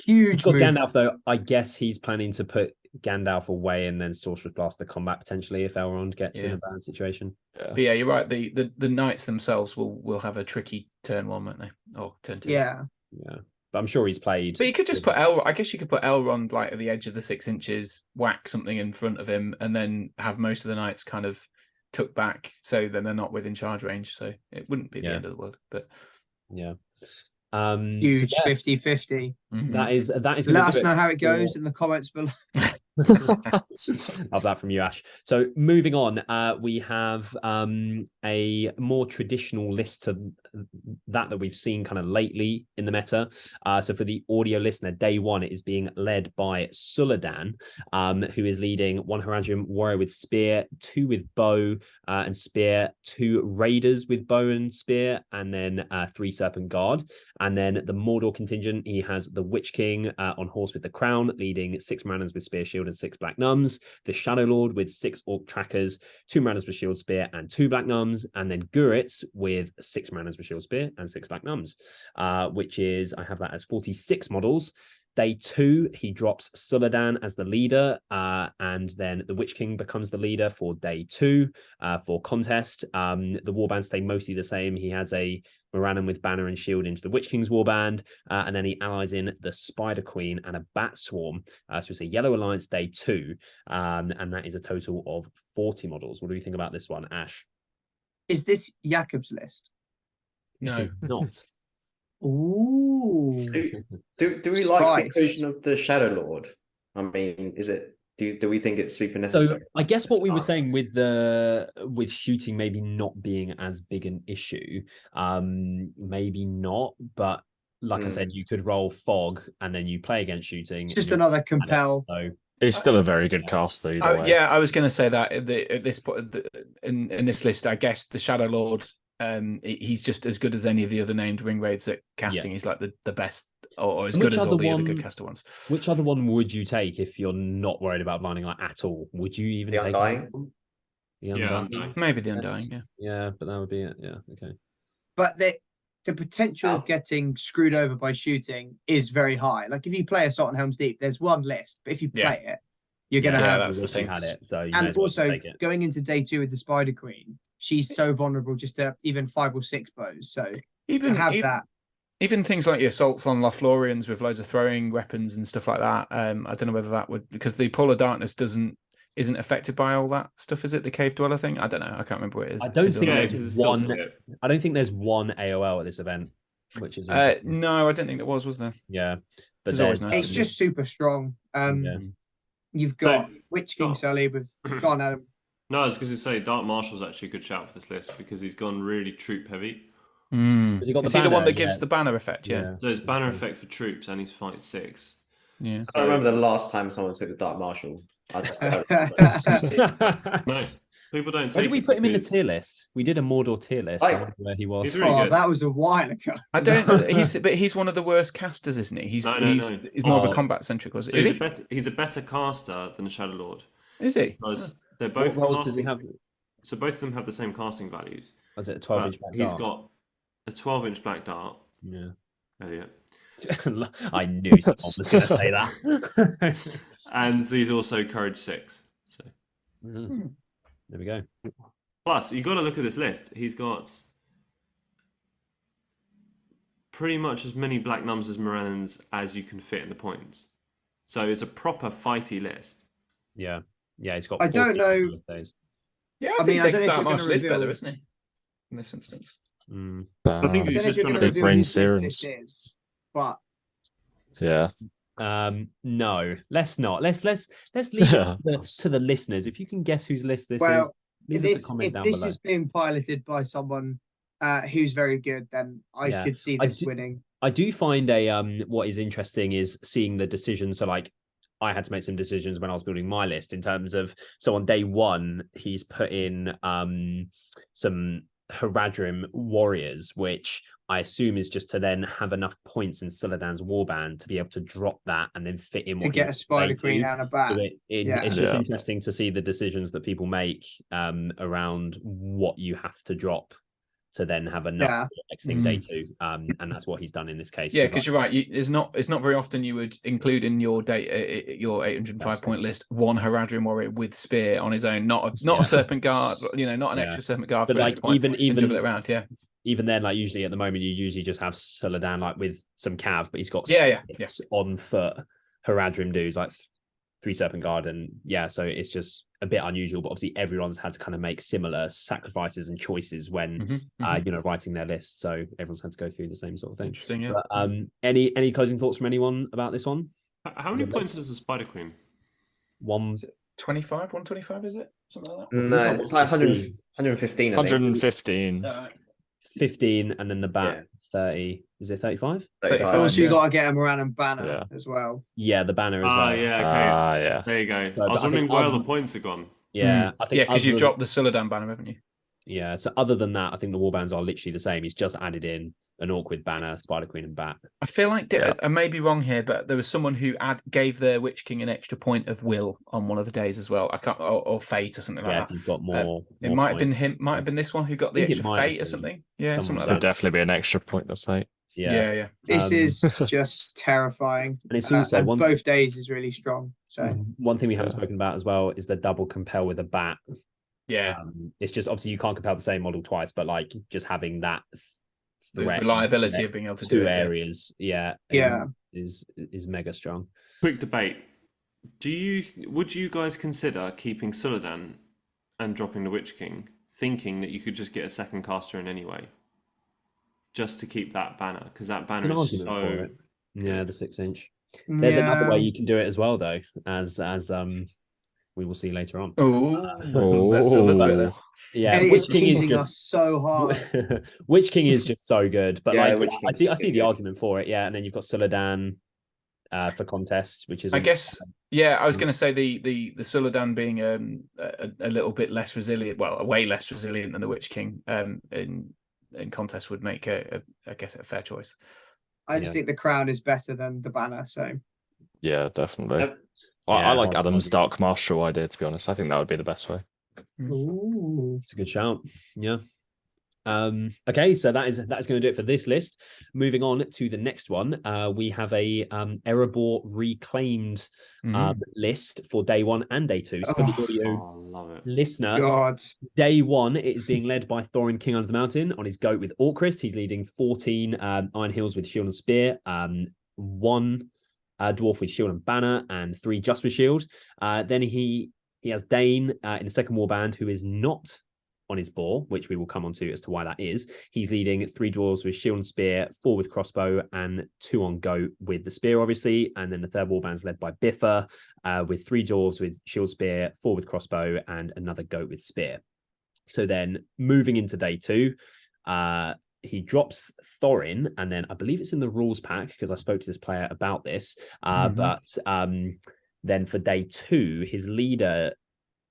Huge move. Gandalf, though, I guess he's planning to put Gandalf away and then Sorcerer's Blast the combat potentially if Elrond gets in a bad situation. But yeah, you're right. The knights themselves will have a tricky turn one, won't they? Or turn two. Yeah. But I'm sure he's played. But you could just put I guess you could put Elrond like at the edge of the 6 inches, whack something in front of him, and then have most of the knights kind of tucked back, so then they're not within charge range. So it wouldn't be the end of the world. But huge 50-50. That is. Let us know how it goes in the comments below. Love that from you, Ash. So moving on, we have a more traditional list to that we've seen kind of lately in the meta. So for the audio listener, day one, it is being led by Suladan, who is leading 1 Haradrim warrior with spear, 2 with bow and spear, 2 raiders with bow and spear, and then 3 serpent guard. And then the Mordor contingent, he has the Witch King on horse with the crown, leading 6 Marannans with spear, shield, and 6 black nuns. The Shadow Lord with 6 orc trackers, 2 Marannans with shield, spear, and 2 black nuns. And then Guritz with 6 Marannans with shield, spear, and 6 black nuns, which is, I have that as 46 models. Day 2, he drops Suladan as the leader, and then the Witch King becomes the leader for Day 2 for contest. The warbands stay mostly the same. He has a Morannon with banner and shield into the Witch King's warband, and then he allies in the Spider Queen and a Bat Swarm. So it's a Yellow Alliance Day 2, and that is a total of 40 models. What do you think about this one, Ash? Is this Jakob's list? No. It is not. Ooh. Do we like the Spice. inclusion of the Shadow Lord? I mean, is it? Do we think it's super necessary? So I guess what we were saying with shooting maybe not being as big an issue, maybe not, but like I said, you could roll fog and then you play against shooting. It's just another compel. So It's still a very good cast, though. Either way. Yeah, I was going to say that at this point in this list, I guess the Shadow Lord, he's just as good as any of the other named ring raids at casting. He's like the best, or as good as all the other good caster ones. Which other one would you take if you're not worried about blinding light at all? Would you even The take Undying? The Undying? Undying. Maybe the Undying, yeah. Yeah, but that would be it. Yeah, okay. But the potential of getting screwed over by shooting is very high. Like if you play Assault on Helm's Deep, there's one list, but if you play it, you're going to have. that's the wish you thing. had it, so you may And as well also take it. going into Day 2 with the Spider Queen, she's so vulnerable just to even 5 or 6 bows. So Even to have that. Even things like your assaults on Lothlorians with loads of throwing weapons and stuff like that. I don't know whether that would, because the Polar Darkness isn't affected by all that stuff, is it? The Cave Dweller thing? I don't know. I can't remember what it is. I don't think there's one. I don't think there's one AOL at this event, which is no, I don't think there was there? yeah. But Which is always there's- nice. It's just super strong. Yeah. You've got So- Witch King Sully with gone Adam. No, I was going to say Dark Marshal's actually a good shout for this list because he's gone really troop heavy. Has he got Is the he the one banner? that gives Yes. the banner effect? Yeah. So it's banner effect for troops and he's fight 6. Yeah. I don't remember the last time someone took the Dark Marshal. I just don't remember. No, people don't take Where did we it put him in the because- tier list? We did a Mordor tier list. I wonder where he was. He's really Oh, good. that was a while ago. I don't. But he's one of the worst casters, isn't he? He's No. he's more of a combat centric. So Is he? he's a better caster than the Shadow Lord Is he? because they're What both roles does he casting. have? So both of them have the same casting values. Was it a but 12-inch back He's dart? got a 12-inch black dart. Yeah. Elliot. I knew someone was going to say that. And he's also courage 6. So Mhm. There we go. plus you got to look at this list. He's got pretty much as many black numbers as Morannons as you can fit in the points. So it's a proper fighty list. Yeah. Yeah, he's got. I don't 40 know- of those. Yeah, I mean, I don't know if Dark we're gonna Marshal is reveal- better, isn't he? In this instance. Mm. I think I he's don't know if just you're trying going to to Big reveal brain whose list serums. this is, but Yeah. No, let's not. Let's leave it to the listeners. If you can guess whose list this well, is, leave us a if comment down this below. is being piloted by someone who's very good, then I Yeah. could see I this do- winning. I do find what is interesting is seeing the decisions. So like I had to make some decisions when I was building my list in terms of, so on day 1, he's put in some Haradrim warriors, which I assume is just to then have enough points in Suladan's warband to be able to drop that and then fit in To what get he a Spider wants to Queen do. and a bat. So Yeah. it's just Yeah. interesting to see the decisions that people make around what you have to drop to then have enough Yeah. for the next thing day 2. And that's what he's done in this case. Yeah, because you're right. It's not very often you would include in your your 805 point list one Haradrim warrior with spear on his own, not a serpent guard. Not an Yeah. extra serpent guard But for like extra point, and juggle it even around. Yeah. even then, like usually at the moment, you usually just have Suladan like with some cav, but he's got Yeah. 6 on foot Haradrim dudes, like 3 serpent guard, and so it's just a bit unusual. But obviously, everyone's had to kind of make similar sacrifices and choices when writing their list. So everyone's had to go through the same sort of thing. Interesting. Yeah. But, any closing thoughts from anyone about this one? How many points does the Spider Queen? 125, 125, is it? Something like that. No, it's like 100, 115. I think. 115. 15, and then the bat Yeah. 30. Is it 35? 35, Also, you yeah. got to get a Moran and banner Yeah. as well. Yeah, the banner as Ah, well. yeah, okay. Yeah. There you go. So, I was but I wondering think where all other- the points have gone. Yeah, I think because you've other- dropped the Suladan banner, haven't you? Yeah, so other than that, I think the warbands are literally the same. He's just added in an awkward banner, Spider Queen, and bat. I feel like Yeah. I may be wrong here, but there was someone who gave their Witch King an extra point of will on one of the days as well. I can't, or fate or something Yeah, like if you've got more. that. It more might have been points. him. Might have been this one who got the think it extra might have fate or been something. Yeah, something someone like There'd that. definitely be an extra point of fate. Yeah. This is just terrifying. And it's also and both days is really strong. So one thing we haven't spoken about as well is the double compel with a bat. Yeah. It's just obviously you can't compel the same model twice, but like just having that the reliability of being able to do two it, areas, is mega strong. Quick debate. Would you guys consider keeping Suladan and dropping the Witch King, thinking that you could just get a second caster in anyway? Just to keep that banner, because that banner is so... Yeah, the 6-inch. There's another way you can do it as well, though, as we will see later on. Let's build into it then. Yeah, Witch King is just us so hard. Witch King is just so good, but Yeah, like I see the good argument for it. Yeah, and then you've got Suladan for contest, which is I guess. Yeah, I was going to say the Suladan being a little bit less resilient, well, way less resilient than the Witch King in contest would make I guess a fair choice. I just think the crown is better than the banner. So yeah, definitely. Yep. I like Adam's Dark Marshal idea, to be honest. I think that would be the best way. Ooh. It's a good shout. Yeah. Okay, so that is going to do it for this list. Moving on to the next one, we have a Erebor reclaimed list for day 1 and day 2. So for the audio listener, day 1 it is being led by Thorin, King Under the Mountain, on his goat with Orcrist. He's leading 14 Iron Hills with Shield and Spear, 1 dwarf with Shield and Banner, and 3 just with Shield. Then he has Dane in the second warband, who is not on his boar, which we will come on to as to why that is. He's leading 3 dwarves with Shield and Spear, 4 with crossbow, and 2 on goat with the spear, obviously. And then the third warband's led by Biffa, with 3 dwarves with Shield Spear, 4 with crossbow, and another goat with spear. So then moving into day 2, he drops Thorin, and then I believe it's in the rules pack because I spoke to this player about this. But then for day 2, his leader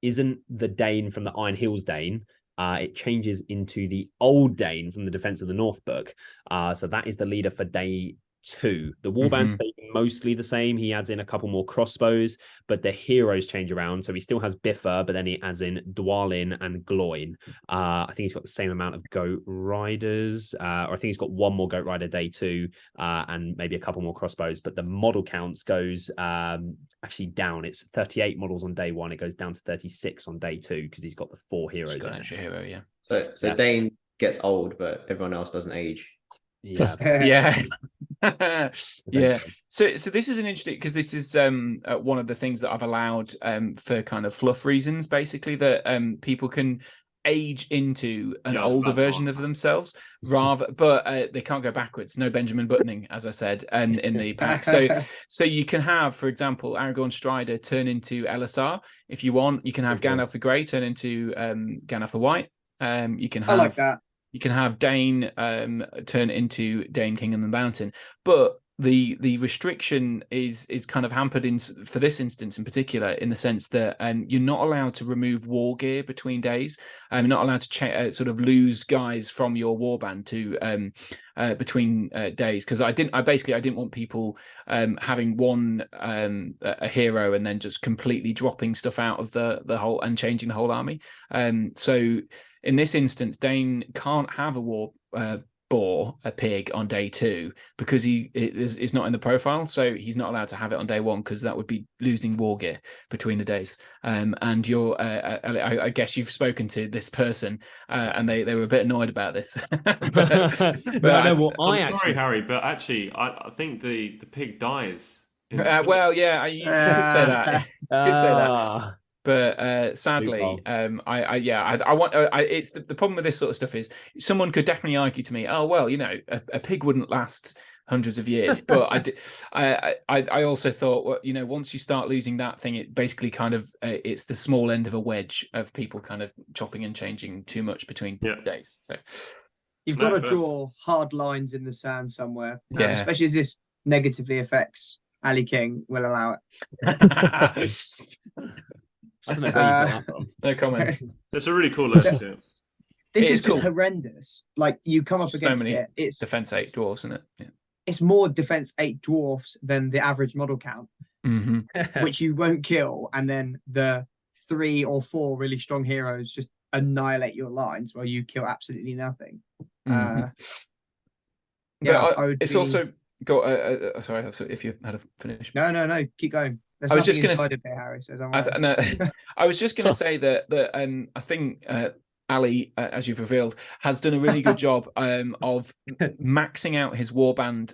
isn't the Dane from the Iron Hills Dane. It changes into the old Dane from the Defense of the North book. So that is the leader for day 2. The warbands stay mostly the same. He adds in a couple more crossbows, but the heroes change around. So he still has Biffa, but then he adds in Dwalin and Gloin. I think he's got the same amount of goat riders, or I think he's got 1 more goat rider day 2, and maybe a couple more crossbows. But the model counts goes actually down. It's 38 models on day 1. It goes down to 36 on day 2 because he's got the 4 heroes. He's got an extra hero, yeah. So Dane gets old, but everyone else doesn't age. Yeah. Yeah. Yeah. So this is an interesting, because this is one of the things that I've allowed for kind of fluff reasons, basically, that people can age into an older version of themselves but they can't go backwards. No Benjamin Buttoning, as I said, in the pack. So you can have, for example, Aragorn Strider turn into LSR if you want. You can have Gandalf the Grey turn into Gandalf the White. You can have, I like that. You can have Dane turn into Dane, King of the Mountain, but the restriction is kind of hampered for this instance in particular, in the sense that you're not allowed to remove war gear between days. You're not allowed to sort of lose guys from your warband to between days, because I didn't want people having one a hero and then just completely dropping stuff out of the whole and changing the whole army. So in this instance, Dane can't have a a pig on day 2 because he is not in the profile, so he's not allowed to have it on day 1 because that would be losing war gear between the days. And you're I guess you've spoken to this person and they were a bit annoyed about this. I'm sorry, Harry, but actually I think the pig dies. Well, yeah, you could say that. Could say that. But sadly, I want. It's the problem with this sort of stuff is someone could definitely argue to me, oh well, you know, a pig wouldn't last hundreds of years. But I also thought, well, you know, once you start losing that thing, it basically kind of it's the small end of a wedge of people kind of chopping and changing too much between days. So you've got to draw hard lines in the sand somewhere, especially as this negatively affects Ali King. Will allow it. I don't know where you got that from. No comment. It's a really cool list. This is just horrendous. Like, you come up against it. It's defense 8 dwarfs, isn't it? Yeah. It's more defense 8 dwarfs than the average model count, which you won't kill, and then the 3 or 4 really strong heroes just annihilate your lines while you kill absolutely nothing. Yeah, but it's also got. Sorry, if you had a finish. No, keep going. There's I was nothing just inside gonna. of here, Harry. So don't worry. No, I was just going to say that I think Ali, as you've revealed, has done a really good job of maxing out his warband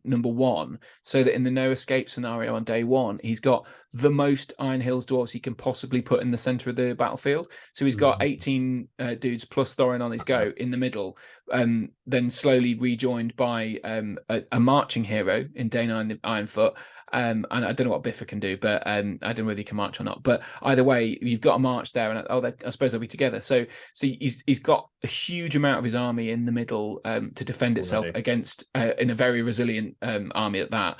number 1, so that in the no escape scenario on day 1, he's got the most Iron Hills dwarves he can possibly put in the center of the battlefield. So he's got 18 dudes plus Thorin on his go in the middle, then slowly rejoined by a marching hero in day 9, the Ironfoot. And I don't know what Biffa can do, but I don't know whether he can march or not. But either way, you've got a march there, and I suppose they'll be together. So he's got a huge amount of his army in the middle to defend itself against, in a very resilient army at that,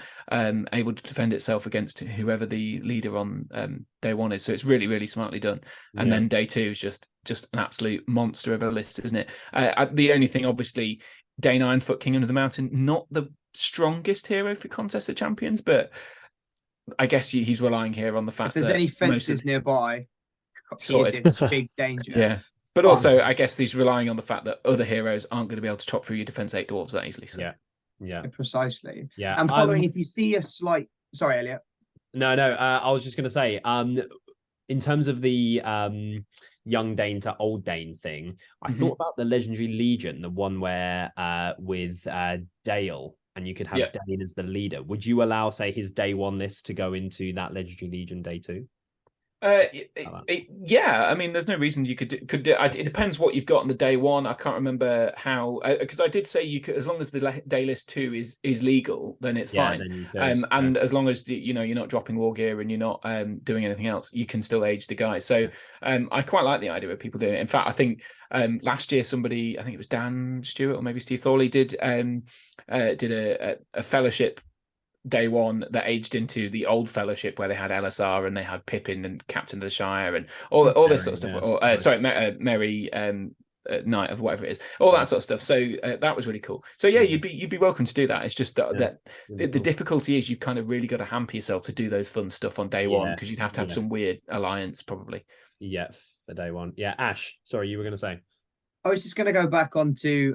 able to defend itself against whoever the leader on day 1 is. So it's really, really smartly done. And then day 2 is just an absolute monster of a list, isn't it? The only thing, obviously, day 9 Foot King Under the Mountain, not the strongest hero for Contest of Champions, but I guess he's relying here on the fact if there's that any fences nearby, he's sorted. in big danger. Yeah, but also I guess he's relying on the fact that other heroes aren't going to be able to chop through your defense 8 dwarves that easily. So. Yeah, precisely. Yeah, and following, if you see a slight, sorry, Elliot. No, I was just going to say, in terms of the young Dane to old Dane thing, I thought about the Legendary Legion, the one where with Dale, and you could have Dane as the leader. Would you allow, say, his day 1 list to go into that Legendary Legion day 2? Yeah, I mean, there's no reason you could do. It depends what you've got on the day 1. I can't remember how, because I did say you could, as long as the day list 2 is legal, then it's fine. And as long as you're not dropping war gear and you're not doing anything else, you can still age the guy. So I quite like the idea of people doing it. In fact, I think last year somebody, I think it was Dan Stewart or maybe Steve Thorley, did a fellowship day 1 that aged into the old fellowship where they had LSR and they had Pippin and Captain of the Shire and all this sort of stuff. Or Merry Knight of whatever it is, all that sort of stuff. So that was really cool. So yeah, you'd be welcome to do that. It's just that the difficulty is you've kind of really got to hamper yourself to do those fun stuff on day 1, because you'd have to have some weird alliance probably. Yeah, for day 1. Yeah, Ash, sorry, you were going to say. I was just going to go back onto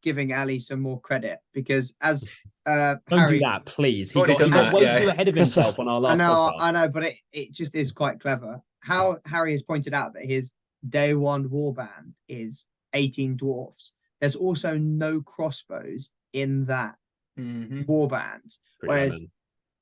giving Ali some more credit, because as don't Harry, do that, please. He way too ahead of himself on our last podcast. I know, but it just is quite clever. How Harry has pointed out that his day 1 warband is 18 dwarfs. There's also no crossbows in that warband. Whereas,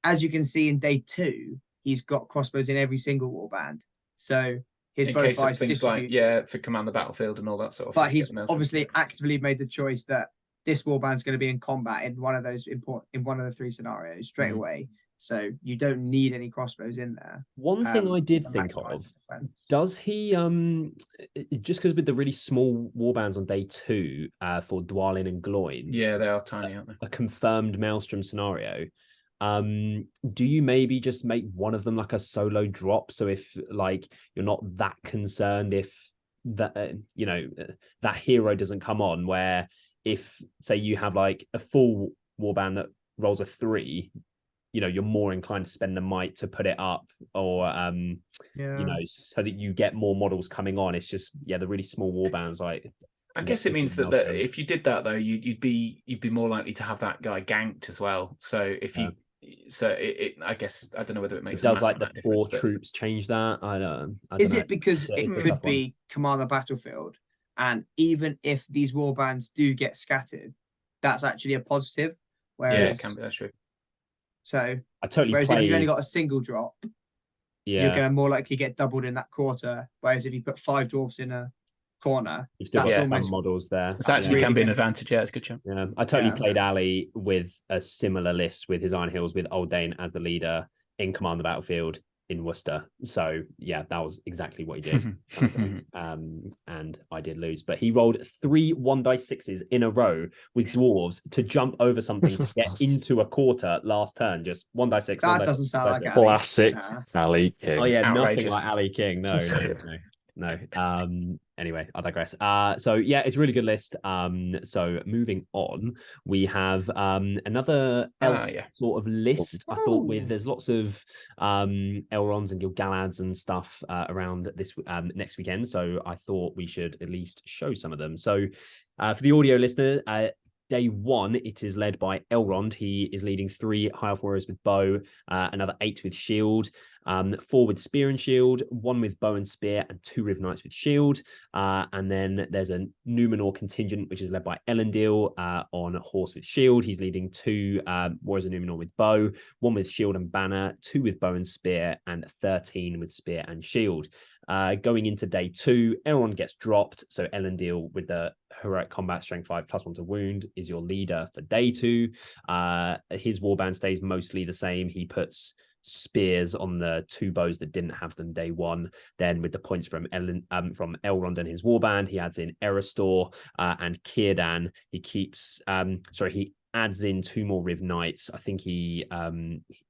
as you can see in day 2, he's got crossbows in every single warband. So his in bow case of fights things like for command the battlefield and all that sort of. But he's obviously actively made the choice that this warband's going to be in combat in one of those in one of the 3 scenarios straight away. So you don't need any crossbows in there. One thing I did think of, does he just because with the really small warbands on day 2 for Dwalin and Gloin, yeah, they are tiny, aren't they? A confirmed Maelstrom scenario. Do you maybe just make one of them like a solo drop? So if like you're not that concerned if that that hero doesn't come on, where if say you have like a full warband that rolls a 3, you're more inclined to spend the might to put it up, or so that you get more models coming on. It's just the really small warbands like. I guess it means that if you did that though, you'd be more likely to have that guy ganked as well. So if you I guess I don't know whether it makes. It does like the 4 troops change that? I don't know. Is it because it could be command the battlefield, and even if these warbands do get scattered, that's actually a positive. Whereas, it can be. That's true. So I totally. Whereas if you've only got a single drop, you're going to more likely get doubled in that quarter. Whereas if you put 5 dwarfs in a corner, you've still got some models there. It actually can be an advantage. Yeah, it's a good chance. Yeah, I totally played Ali with a similar list with his Iron Hills with Old Dane as the leader in command the battlefield in Worcester. So yeah, that was exactly what he did. And I did lose, but he rolled 3 1d6s in a row with dwarves to jump over something to get into a quarter last turn. Just 1d6. That doesn't sound like classic Ali King. Oh yeah, outrageous. Nothing like Ali King. No. Anyway, I digress. So yeah, it's a really good list. So moving on, we have another elf sort of list. I thought there's lots of Elrons and Gil-galads and stuff around this next weekend. So I thought we should at least show some of them. So for the audio listener, Day 1, it is led by Elrond. He is leading 3 High Elf Warriors with bow, another 8 with shield, 4 with spear and shield, 1 with bow and spear, and 2 Riven Knights with shield. And then there's a Numenor contingent, which is led by Elendil on horse with shield. He's leading 2 Warriors of Numenor with bow, 1 with shield and banner, 2 with bow and spear, and 13 with spear and shield. Going into day 2, Elrond gets dropped. So Elendil with the heroic combat strength 5 +1 to wound is your leader for day 2. His warband stays mostly the same. He puts spears on the 2 bows that didn't have them day 1. Then with the points from Elrond and his warband, he adds in Erestor and Círdan. He keeps he adds in 2 more Riven Knights. I think he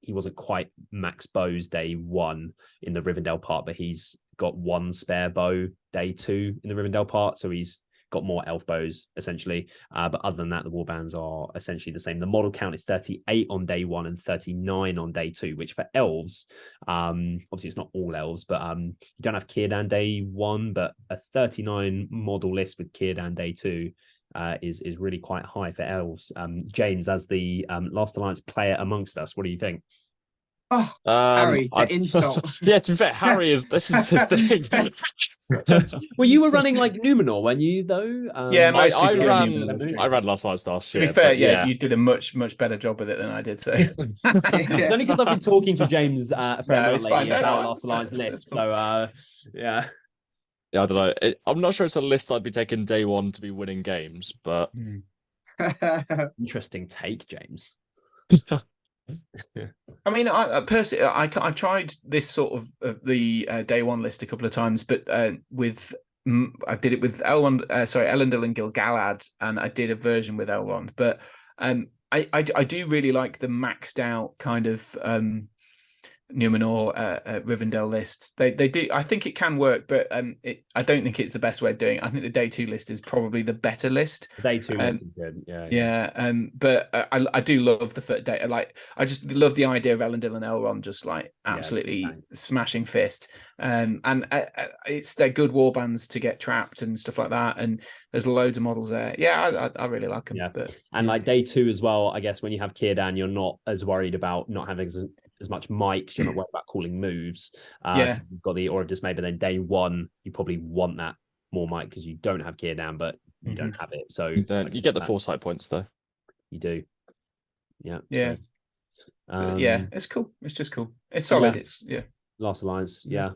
wasn't quite max bows day 1 in the Rivendell part, but he's got 1 spare bow day 2 in the Rivendell part, so he's got more elf bows essentially. But other than that, the warbands are essentially the same. The model count is 38 on day 1 and 39 on day 2, which for elves, obviously it's not all elves, but you don't have Círdan day 1, but a 39 model list with Círdan day 2 is really quite high for elves. James, as the Last Alliance player amongst us, what do you think? Oh, Harry, the insult. Yeah, to be fair, Harry this is his thing. Well, you were running like Numenor, weren't you? Though, Yeah, I mostly ran Last Alliance last to year. be fair, yeah, you did a much better job with it than I did. So it's only because I've been talking to James a fair amount it's fine. lately about No, Last Alliance it's list. fine. So yeah. Yeah, I don't know. I'm not sure it's a list I'd be taking day 1 to be winning games, but Interesting take, James. I mean, I personally, I've tried this sort of the day 1 list a couple of times, but with I did it with Elendil and Gil-galad, and I did a version with Elrond. But I do really like the maxed out kind of Numenor Rivendell list. They do. I think it can work, but I don't think it's the best way of doing it. I think the day 2 list is probably the better list. The day 2 list is good. Yeah. But I do love the day. Like, I just love the idea of Elendil and Elrond just like absolutely smashing fist. And it's they're good warbands to get trapped and stuff like that. And there's loads of models there. Yeah, I really like them. Yeah, but like day 2 as well. I guess when you have Círdan, you're not as worried about not having as much mic. You're not worried about calling moves. You've got the Aura of Dismay, but then day 1 you probably want that more mic because you don't have Círdan, but you don't have it. So you get the foresight points though. You do. Yeah. So, it's cool. It's just cool. It's solid. It's Last Alliance. Yeah.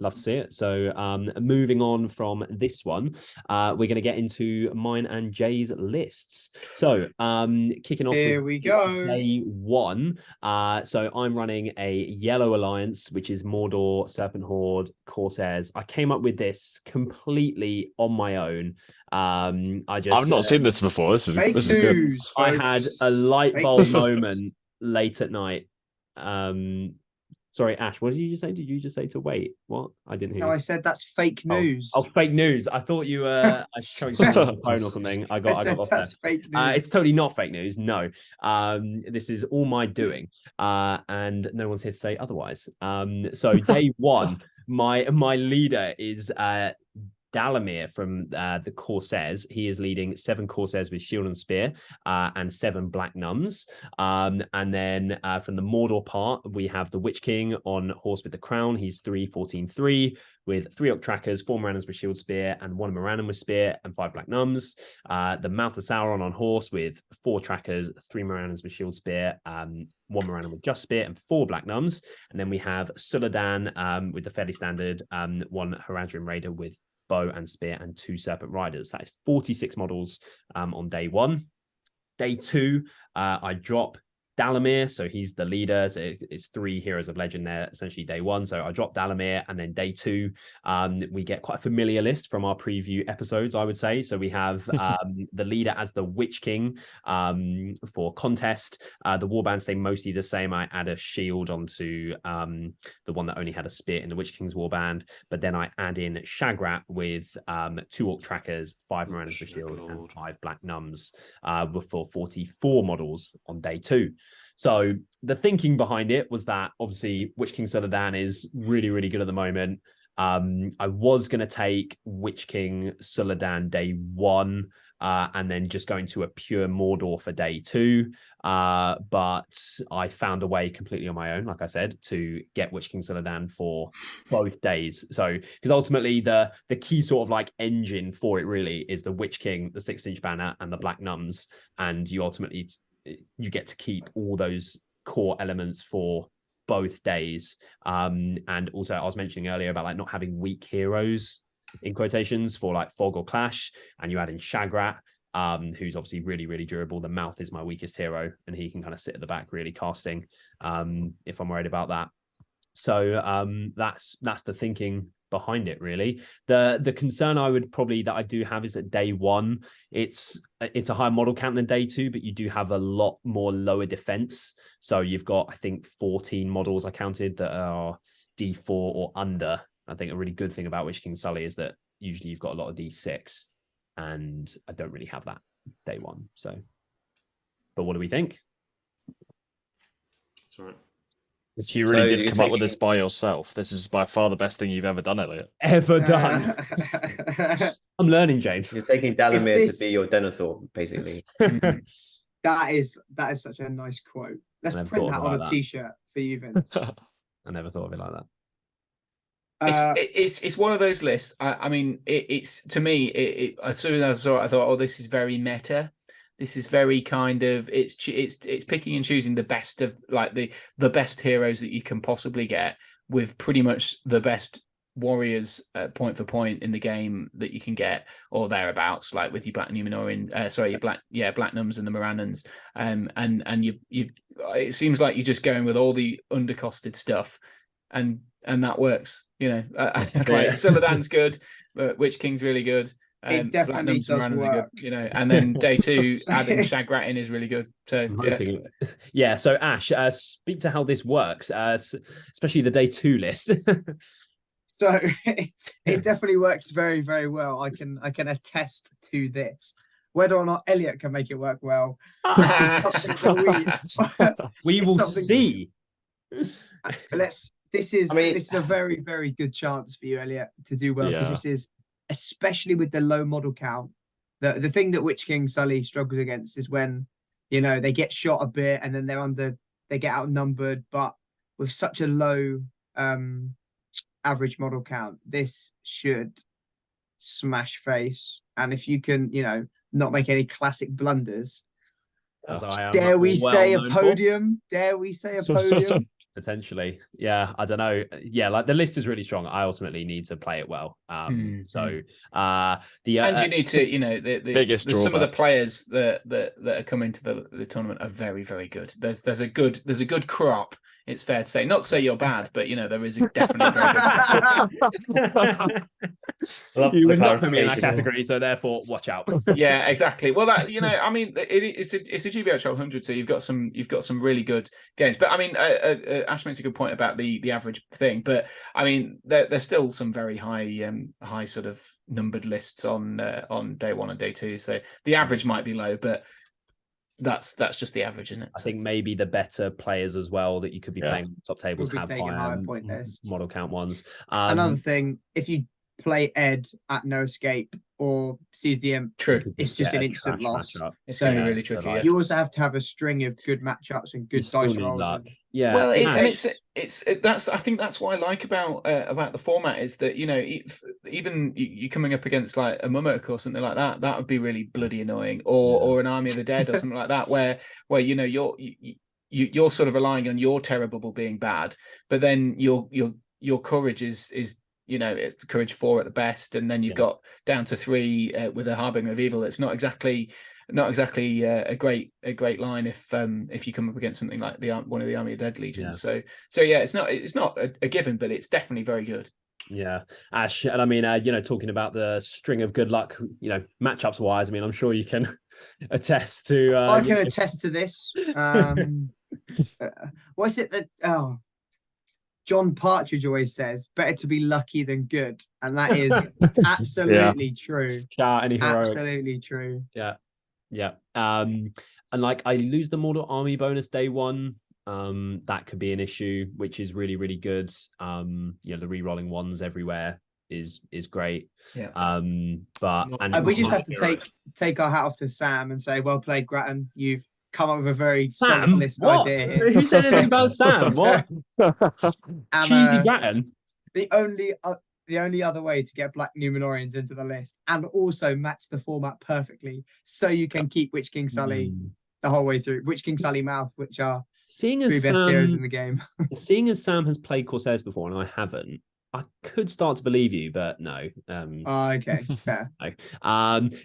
Love to see it. So moving on from this one, we're going to get into mine and Jay's lists. So kicking off Here with we go. day 1. So I'm running a yellow alliance, which is Mordor, Serpent Horde, Corsairs. I came up with this completely on my own. I've not seen this before. This is good. I had a light bulb moment late at night. Sorry, Ash, what did you just say? Did you just say to wait? What? I didn't hear. No, I said that's fake news. Oh, fake news. I thought you were showing something on the phone or something. I got off that's there. fake news. It's totally not fake news. No. This is all my doing. And no one's here to say otherwise. So day 1, my leader is Dalamir from the Corsairs. He is leading 7 Corsairs with shield and spear and 7 Black Nuns. And then from the Mordor part, we have the Witch King on horse with the crown. He's 3-14-3 with 3 Orc Trackers, 4 Moranans with shield spear, and 1 Moranan with spear, and 5 Black Nuns. The Mouth of Sauron on horse with 4 Trackers, 3 Moranans with shield spear, 1 Moranan with just spear, and 4 Black Nuns. And then we have Suladan with the fairly standard 1 Haradrim Raider with bow and spear and 2 Serpent Riders. That is 46 models on day 1. Day 2, I drop Dalamir, so he's the leader. So it's 3 heroes of legend there, essentially day 1. So I drop Dalamir, and then day 2, we get quite a familiar list from our preview episodes, I would say. So we have the leader as the Witch King for contest. The warband stay mostly the same. I add a shield onto the one that only had a spear in the Witch King's warband, but then I add in Shagrat with 2 Orc Trackers, 5 Moranans with shield, and 5 Black Nuns for 44 models on day 2. So the thinking behind it was that obviously Witch King Suladan is really, really good at the moment. I was going to take Witch King Suladan day 1, and then just going to a pure Mordor for day 2. But I found a way completely on my own, like I said, to get Witch King Suladan for both days. So, because ultimately the key sort of like engine for it really is the Witch King, the 6-inch banner, and the Black Nuns, and you ultimately you get to keep all those core elements for both days. And also I was mentioning earlier about like not having weak heroes in quotations for like Fog or Clash, and you add in Shagrat, who's obviously really, really durable. The Mouth is my weakest hero, and he can kind of sit at the back really casting if I'm worried about that. So that's the thinking behind it, really. The concern that I do have is that day 1, it's a higher model count than day 2, but you do have a lot more lower defense. So you've got, I think, 14 models I counted that are D4 or under. I think a really good thing about Witch King Sully is that usually you've got a lot of D6, and I don't really have that day 1. So, but what do we think? That's all right. If you really So did you're come up with taking- this by yourself, this is by far the best thing you've ever done, Elliot. Ever done. I'm learning, James. You're taking Dalamir this- to be your Denethor, basically. That is such a nice quote. Let's I never print thought that about on a that. t-shirt for you, Vince. I never thought of it like that. It's one of those lists. I mean, it's to me. As soon as I saw it, I thought, oh, this is very meta. This is very kind of it's picking and choosing the best of like the best heroes that you can possibly get with pretty much the best warriors point for point in the game that you can get, or thereabouts, like with your Black Numenorean, your Black Nums and the Morannons, and you it seems like you're just going with all the undercosted stuff, and that works. You know, like Suladan's good, Witch King's really good. It definitely Black Nums and does Morannons are work. good, you know, and then day 2 adding Shagrat in is really good. So Yeah. So Ash, speak to how this works, especially the day 2 list. So it definitely works very, very well. I can attest to this. Whether or not Elliot can make it work well, is something that we it's will something- see. This is I mean- a very, very good chance for you, Elliot, to do well, because Yeah. this is, especially with the low model count, the thing that Witch King Sully struggles against is when, you know, they get shot a bit and then they get outnumbered. But with such a low average model count, this should smash face. And if you can, you know, not make any classic blunders, As I am dare we well say a known for. podium? Dare we say a podium? Potentially, yeah. I don't know. Yeah, like the list is really strong. I ultimately need to play it well. So and you need to, you know, Biggest some of the drawback. players that are coming to the tournament are very, very good. There's a good crop. It's fair to say, not to say you're bad, but you know there is definitely very good. You would not put me in that category, so therefore watch out. Yeah, exactly. Well, that, you know, I mean, it's a GBHL 100, so you've got some really good games. But I mean, Ash makes a good point about the average thing. But I mean, there's still some very high sort of numbered lists on day 1 and day 2. So the average might be low, but that's just the average, isn't it? I think maybe the better players as well that you could be playing top tables Will be have taking higher higher point lists. model count ones. Another thing, if you play Ed at No Escape or seize the Imp, True. it's just Yeah, an a instant trash loss. matchup. It's So going to be really tricky. like, you also have to have a string of good matchups and you good still dice need rolls. luck. and- Yeah. Well, Ash, I think that's what I like about the format is that, you know, even you coming up against like a Mummock or something like that would be really bloody annoying, or an Army of the Dead or something like that, where you know you're sort of relying on your Terrible being bad, but then your courage is you know, it's courage 4 at the best, and then you've got down to 3 with a Harbinger of Evil. It's not exactly a great line if you come up against something like one of the Army of Dead legions. So yeah, it's not a given, but it's definitely very good. Yeah, Ash, and I mean, you know, talking about the string of good luck, you know, matchups wise, I mean, I'm sure you can attest to. I can attest to this. What is it that John Partridge always says? Better to be lucky than good, and that is absolutely true. Shout out any heroics. Absolutely true. Yeah. And like I lose the Mordor army bonus day 1. That could be an issue, which is really, really good. You know, the re-rolling ones everywhere is great. Yeah. But And we just have to take our hat off to Sam and say, well played, Grattan. You've come up with a very solid list idea here. Who said anything about Sam? What? And, Cheesy Grattan. The only other way to get Black Numenorians into the list and also match the format perfectly, so you can keep Witch King Sully the whole way through. Witch King Sully Mouth, which are three best heroes in the game. Seeing as Sam has played Corsairs before and I haven't, I could start to believe you, but no. Okay, fair. No.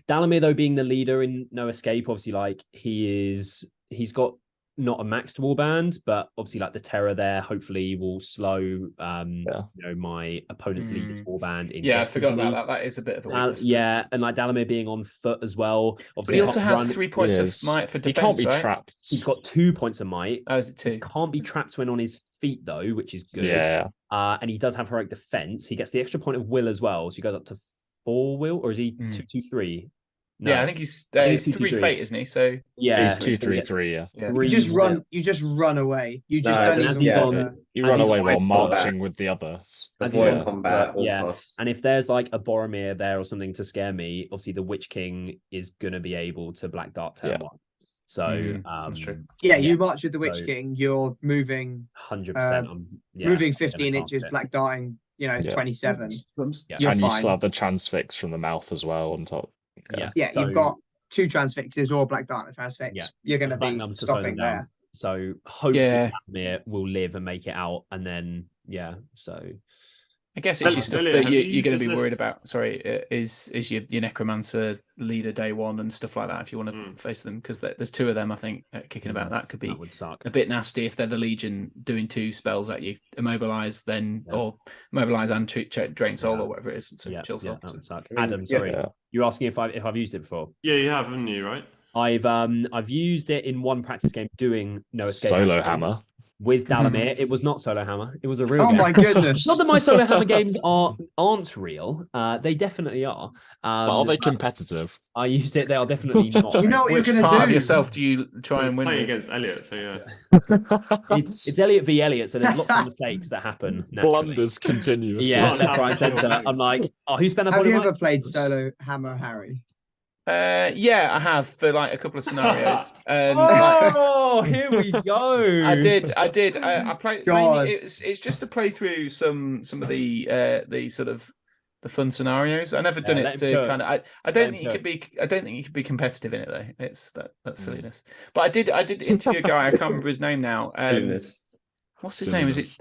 Dalamir, though, being the leader in No Escape, obviously, like he's got not a maxed warband, but obviously, like the terror there, hopefully will slow, you know, my opponent's leader's warband. I forgot about that. That is a bit of a weakness. And like Dalamir being on foot as well. Obviously, but he also has 3 points of might for defense. He can't be right? trapped. He's got 2 points of might. Oh, is it 2? He can't be trapped when on his feet though, which is good. Yeah. And he does have heroic defense. He gets the extra point of will as well, so he goes up to 4 will, or is he 2-2-3? No. Yeah, I think he's 3 fate, isn't he? So yeah, he's 2-3-3. Yeah. You just run away. You just don't even bother. You run away while marching with the others. Avoid combat. And if there's like a Boromir there or something to scare me, obviously the Witch King is gonna be able to Black Dart turn 1. So that's true. Yeah, you march with the Witch King. You're moving 100%. Moving 15 inches, Black Darting. 27. Yeah. And you still have the transfix from the mouth as well on top. Yeah, so, you've got 2 transfixes or Black Darkness transfix. Yeah. You're going to be stopping there. So hopefully Dalamir will live and make it out, and then so I guess it's just stuff that you're going to be worried about. Sorry, is your Necromancer leader day 1 and stuff like that if you want to face them, because there's 2 of them I think kicking about. That could be a bit nasty if they're the Legion doing 2 spells at you, immobilize or immobilize and drain soul or whatever it is. So chill soul. That would suck. Adam, sorry, you're asking if I've used it before. Yeah, you have, haven't you? Right. I've used it in one practice game doing No Escape solo hammer with Dalamir. It was not solo hammer. It was a real game. My goodness. Not that my solo hammer games aren't real. They definitely are. But are they competitive? I used it. They are definitely not. You know what you're going to do? Of yourself do you try and win against Elliot? So yeah. It's Elliot v Elliot, so there's lots of mistakes that happen. Blunders continuously. Yeah, left, right, centre. I'm like, who spent a Have you ever played solo hammer, Harry? I have for like a couple of scenarios. Here we go. I did. I played. It's just to play through some of the sort of the fun scenarios. I never done it to kind of. I don't think you could be. I don't think you could be competitive in it though. It's that's silliness. But I did interview a guy. I can't remember his name now. Silliness. What's his name? Is it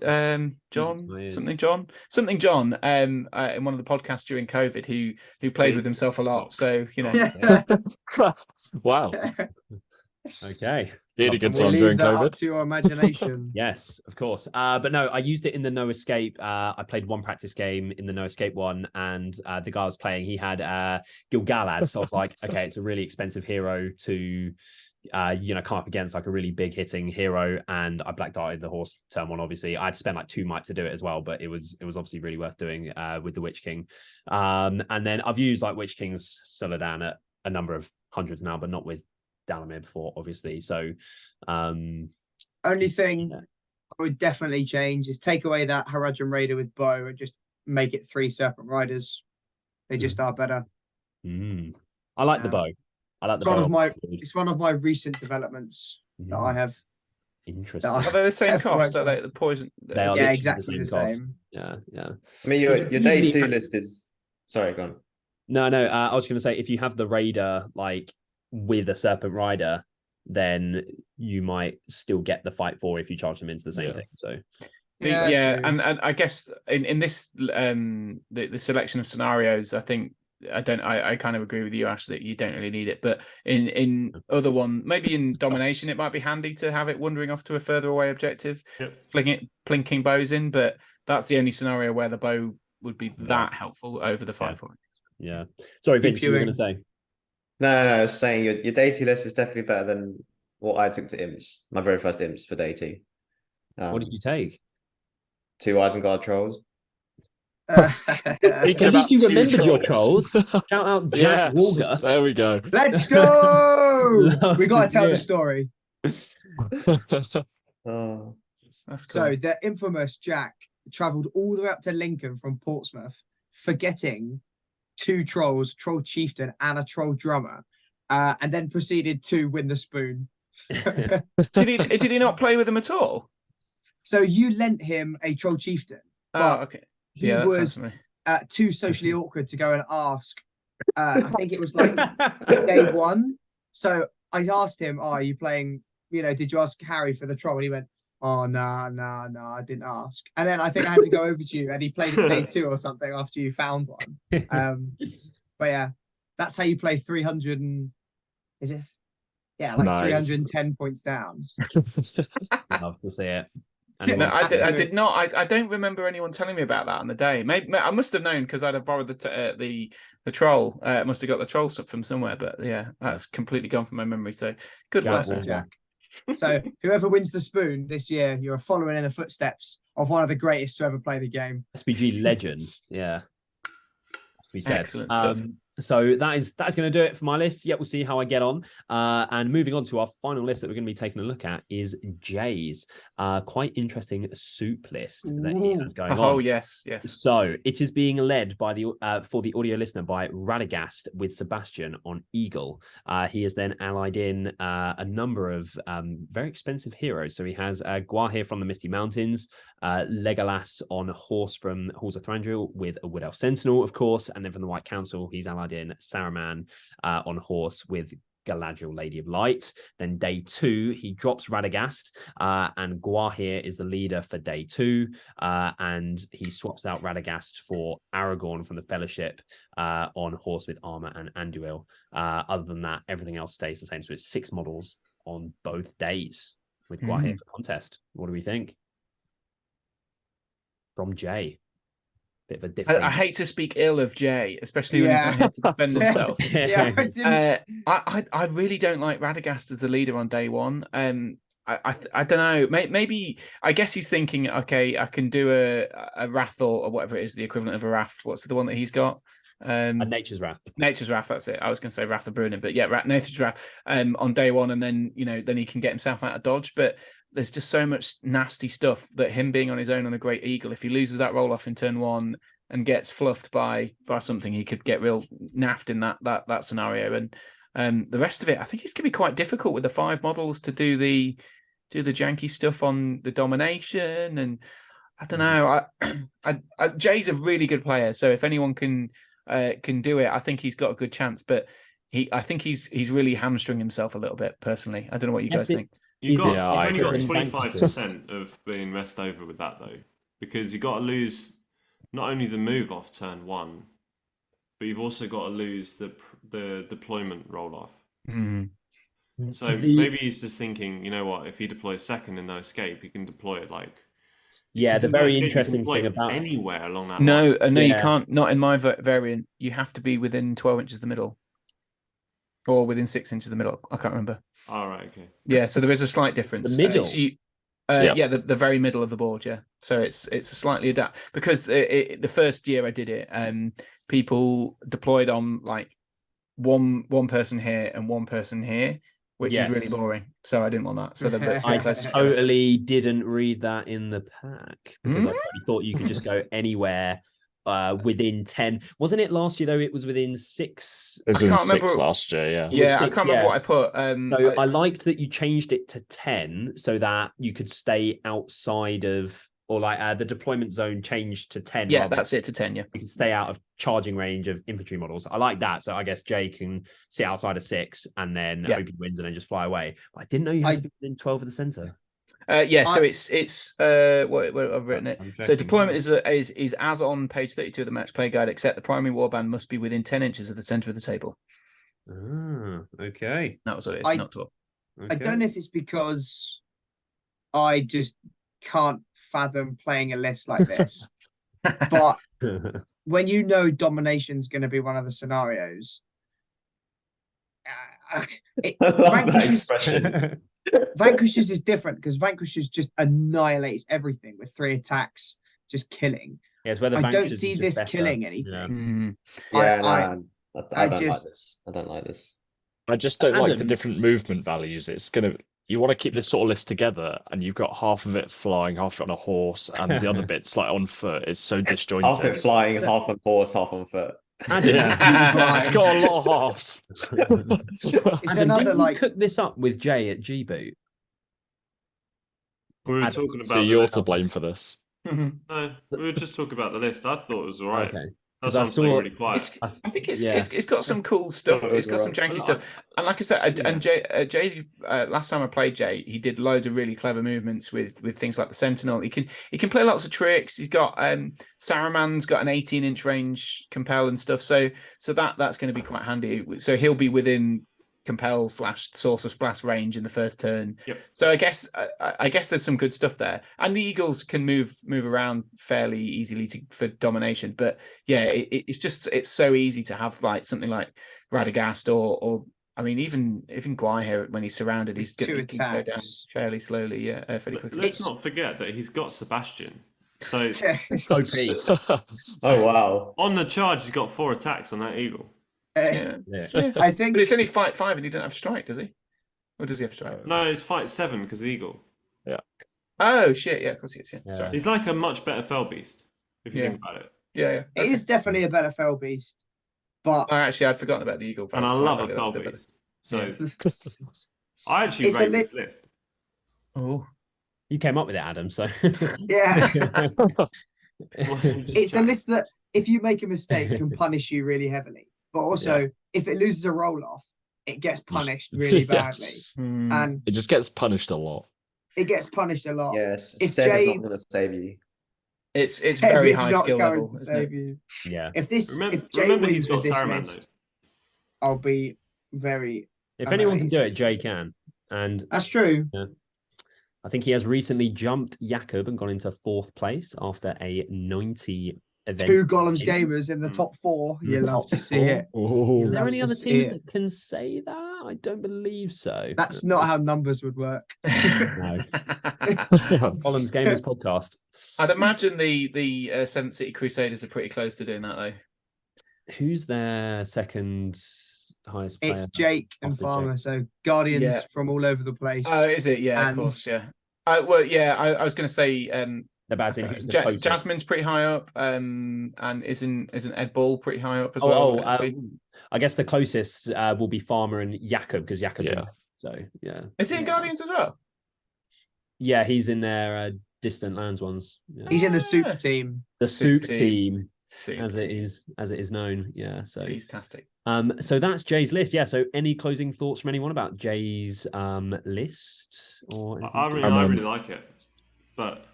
John? Something John? In one of the podcasts during COVID, who played with himself a lot. So Wow. Okay. Really good time during COVID. Up to your imagination. Yes, of course. But no, I used it in the No Escape. I played one practice game in the No Escape one, and the guy I was playing, he had Gil-galad. So I was like, okay, it's a really expensive hero to come up against, like a really big hitting hero, and I black darted the horse turn 1. Obviously, I had to spend like 2 might to do it as well, but it was obviously really worth doing with the Witch King. And then I've used like Witch King's Solodan at a number of hundreds now, but not with Dalamir before, obviously. So only thing I would definitely change is take away that Haradrim Raider with bow and just make it 3 Serpent Riders. They just are better. I like the bow. I like the it's one of my recent developments that I have. Interesting. Are they the same cost? Are they the poison? They are exactly the same. Yeah. I mean, your day 2 list is. Sorry, go on. No. I was going to say, if you have the Raider like with a Serpent Rider, then you might still get the fight 4 if you charge them into the same thing. So. And I guess in this the selection of scenarios, I think. I kind of agree with you, Ash, that you don't really need it. But in other one, maybe in domination, it might be handy to have it wandering off to a further away objective, plinking bows in. But that's the only scenario where the bow would be that helpful over the 5-4. Yeah. Sorry, Vince, you were going to say? No, I was saying your day 2 list is definitely better than what I took to Imps. My very first Imps for day 2. What did you take? 2 Isengard trolls. At least you remembered your trolls. Shout out Jack Walker. There we go. Let's go. We got to tell the story. That's cool. So the infamous Jack travelled all the way up to Lincoln from Portsmouth, forgetting 2 trolls, troll chieftain and a troll drummer, and then proceeded to win the spoon. Did he not play with them at all? So you lent him a troll chieftain, but okay. he was too socially awkward to go and ask. I think it was like day 1. So I asked him, "Oh, are you playing? Did you ask Harry for the troll?" And he went, "Oh, no, I didn't ask." And then I think I had to go over to you, and he played it day 2 or something after you found one. But yeah, that's how you play 300 and is it? Yeah, like nice. 310 points down. Love to see it. No, I did not. I don't remember anyone telling me about that on the day. Maybe I must have known because I'd have borrowed the troll. Must have got the troll stuff from somewhere. But yeah, that's completely gone from my memory. So good work, Jack. So whoever wins the spoon this year, you're following in the footsteps of one of the greatest to ever play the game. SBG legends. Yeah. Has to be said. Excellent stuff. So that's going to do it for my list. Yeah, we'll see how I get on. And moving on to our final list that we're going to be taking a look at is Jay's quite interesting soup list that he has going on. Oh, yes. So it is being led by for the audio listener by Radagast with Sebastian on Eagle. He has then allied in a number of very expensive heroes. So he has Guahir from the Misty Mountains, Legolas on horse from Halls of Thranduil with a Wood Elf Sentinel, of course, and then from the White Council, he's allied in Saruman on horse with Galadriel, Lady of Light. Then day 2, he drops Radagast, and Guahir is the leader for day 2, and he swaps out Radagast for Aragorn from the Fellowship on horse with armor and Anduil. Other than that, everything else stays the same. So it's 6 models on both days with Guahir for contest. What do we think? From Jay. Bit of a different... I hate to speak ill of Jay, especially when he's not here to defend himself. I really don't like Radagast as the leader on day 1. I don't know. Maybe I guess he's thinking, okay, I can do a Raffle or whatever it is, the equivalent of a Raff. What's the one that he's got? Nature's Wrath. Nature's Wrath, that's it. I was going to say Raff the Brunin, but yeah, Nature's Wrath on day 1, and then then he can get himself out of dodge. But there's just so much nasty stuff that him being on his own on a Great Eagle, if he loses that roll off in turn 1 and gets fluffed by something, he could get real naffed in that scenario. And the rest of it, I think it's going to be quite difficult with the 5 models to do the janky stuff on the domination. And I don't know. Jay's a really good player, so if anyone can do it, I think he's got a good chance. But I think he's really hamstring himself a little bit personally. I don't know what you guys think. You've only got 25% of being messed over with that though, because you've got to lose not only the move off turn 1, but you've also got to lose the deployment roll off. So maybe he's just thinking, you know what, if he deploys second and no escape, he can deploy it like. Yeah, the very interesting thing about anywhere along that. No, you can't. Not in my variant. You have to be within 12 inches of the middle, or within 6 inches of the middle. I can't remember. All right, okay. Yeah, so there is a slight difference. The middle. Yeah, the very middle of the board. Yeah, so it's a slightly adapt because the first year I did it, people deployed on like one person here and one person here, which is really boring. So I didn't want that. So I totally didn't read that in the pack because I totally thought you could just go anywhere within 10. Wasn't it last year though? It was within 6. It was in 6 last year. Yeah. Yeah, I can't remember what I put. So I liked that you changed it to 10 so that you could stay outside of, or like the deployment zone changed to 10. Yeah, that's it, to 10. Yeah, you can stay out of charging range of infantry models. I like that. So I guess Jay can sit outside of 6 and then hope he wins and then just fly away. But I didn't know you had to be within 12 of the center. So it's what I've written it. So deployment is as on page 32 of the match play guide, except the primary warband must be within 10 inches of the center of the table. Okay. That was what it is, not 12. Okay. I don't know if it's because I just can't fathom playing a list like this, but when you know domination's going to be one of the scenarios, Vanquishers is different because Vanquishers just annihilates everything with 3 attacks, just killing. Yes, whether I don't see this killing anything. I don't like this. I don't like this. I just don't like the different movement values. It's gonna you want to keep this sort of list together, and you've got half of it flying, half of it on a horse, and the other bits like on foot. It's so Half disjointed. it flying, half on horse, half on foot. Adam, Yeah, it's got a lot of halves. It's Adam, another didn't you like cook this up with Jay at GBoot? We were Adam, talking about. So the you're list. to blame for this. No, we were just talking about the list. I thought it was all right. Okay. That's 'Cause I why I'm staying saw- really quiet. I think it's, Yeah. it's got some cool stuff. It's got some janky stuff. And like I said, and Jay, last time I played Jay, he did loads of really clever movements with things like the Sentinel. He can play lots of tricks. He's got Saruman's got an 18-inch range compel and stuff. So that's going to be quite handy. So he'll be within compel / Sorcerer's Blast range in the first turn. Yep. So I guess there's some good stuff there. And the Eagles can move around fairly easily for domination. But yeah, it's so easy to have like something like Radagast or I mean even Guai when he's surrounded, he can go down fairly slowly. Yeah, fairly quickly. Let's not forget that he's got Sebastian. So OP. Oh wow! on the charge, he's got 4 attacks on that eagle. Yeah. I think, But it's only fight 5 and he doesn't have strike, does he? Or does he have strike? No, it's fight 7 because of the eagle. Oh shit! Yeah, of course he is. Yeah. Yeah. Sorry. He's like a much better fell beast if you Yeah. think about it. Yeah. it is definitely a better fell beast, but Actually, I'd forgotten about the eagle. And I love a That's fell still better. beast. So I actually It's a rate this list. Oh. You came up with it, Adam. So yeah, Just it's a chatting. list that if you make a mistake can punish you really heavily, but also if it loses a roll off, it gets punished really badly, Yes. and It just gets punished a lot. it gets punished a lot. Yes, If Seb is Jay- not going to save you. It's Seb very is high not skill going level, to isn't it? save you. yeah. If Jay Remember wins he's got with this Saruman list, I'll be very. If anyone can do amazed. it, Jay can. And That's true. I think he has recently jumped Jakob and gone into 4th place after a 90 event. 2 Gollum's gamers in the top 4. You love to see it. Are there Love any to other see teams it. that can say that? I don't believe so. That's not how numbers would work. No. Gollum's Gamers podcast. I'd imagine the 7th City Crusaders are pretty close to doing that though. Who's their second highest player? It's Jake and After Farmer, Jake. so Guardians Yeah. from all over the place. Oh, is it? Yeah, And- of course. Yeah. I was going to say They're bad in who's the closest? Jasmine's pretty high up, and isn't Ed Ball pretty high up as well? technically? I guess the closest will be Farmer and Jakob because Jakob's in Yeah. 5th, so yeah. Is he in Guardians as well? Yeah, he's in their Distant Lands ones. Yeah. He's in the soup team. The Soup Soup team, Soup as it team. is known. Yeah. So Fantastic. so that's Jay's list. Yeah. So any closing thoughts from anyone about Jay's list or I anything? really like it. But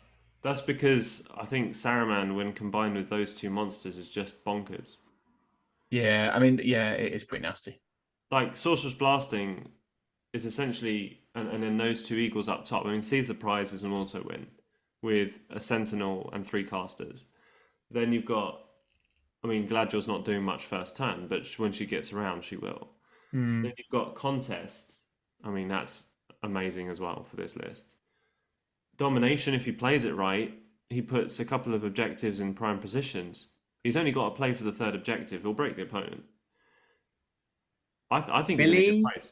that's because I think Saruman, when combined with those 2 monsters, is just bonkers. Yeah, I mean, yeah, it is pretty nasty. Like, Sorcerer's Blasting is essentially, and then those 2 eagles up top. I mean, Seize the Prize is an auto win with a Sentinel and 3 casters. Then you've got, I mean, Gladriel's not doing much first turn, but when she gets around, she will. Then you've got Contest. I mean, that's amazing as well for this list. Domination, if he plays it right, he puts a couple of objectives in prime positions. He's only got to play for the 3rd objective. He'll break the opponent. I think he's in a Billy? good place.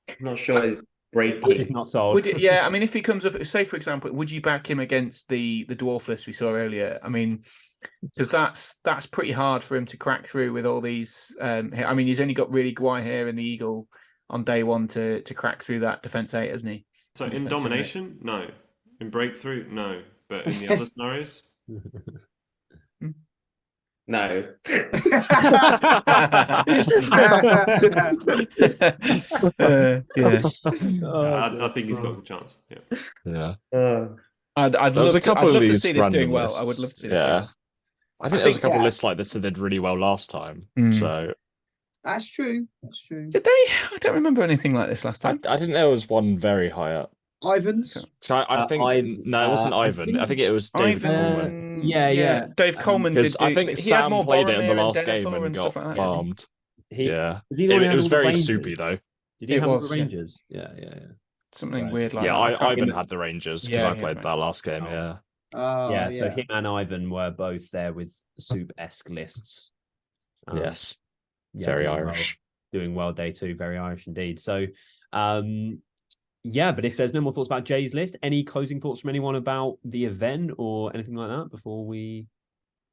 I'm not sure he's It's breaking. not sold. Would it, yeah, I mean, if he comes up, say for example, would you back him against the dwarf list we saw earlier? I mean, because that's pretty hard for him to crack through with all these. I mean, he's only got really Guai here and the Eagle on day 1 to crack through that defense 8, hasn't he? So in Defensive domination, no. In breakthrough, no. But in the other scenarios, No. Yeah. I think he's got a good chance. Yeah. Yeah. I'd There's love a couple I'd love of to these see this doing random well. I would lists. love to see this Yeah. doing well. I think there was a think, couple yeah. of lists like this that did really well last time. Mm. So That's true. That's true. Did they? I don't remember anything like this last I time. think there was one very high up. Ivan's. So I think no, it wasn't Ivan. I think it was David Coleman. Ivan, yeah. Dave Coleman did Because I think he had Sam more played it in the Boromir last game Denethor and stuff got like that. farmed. Yeah, Was he the one who it had was all the very Rangers? soupy though. Did he It have all was, the yeah. Rangers? Yeah. Something So- weird like Yeah, that. Ivan remember. had the Rangers because Yeah, I he had played that Rangers. last game. Oh. Yeah, Yeah. So him and Ivan were both there with soup-esque lists. yes, Yeah, very doing well- Irish. doing well day 2, very Irish indeed. So Yeah, but if there's no more thoughts about Jay's list, any closing thoughts from anyone about the event or anything like that before we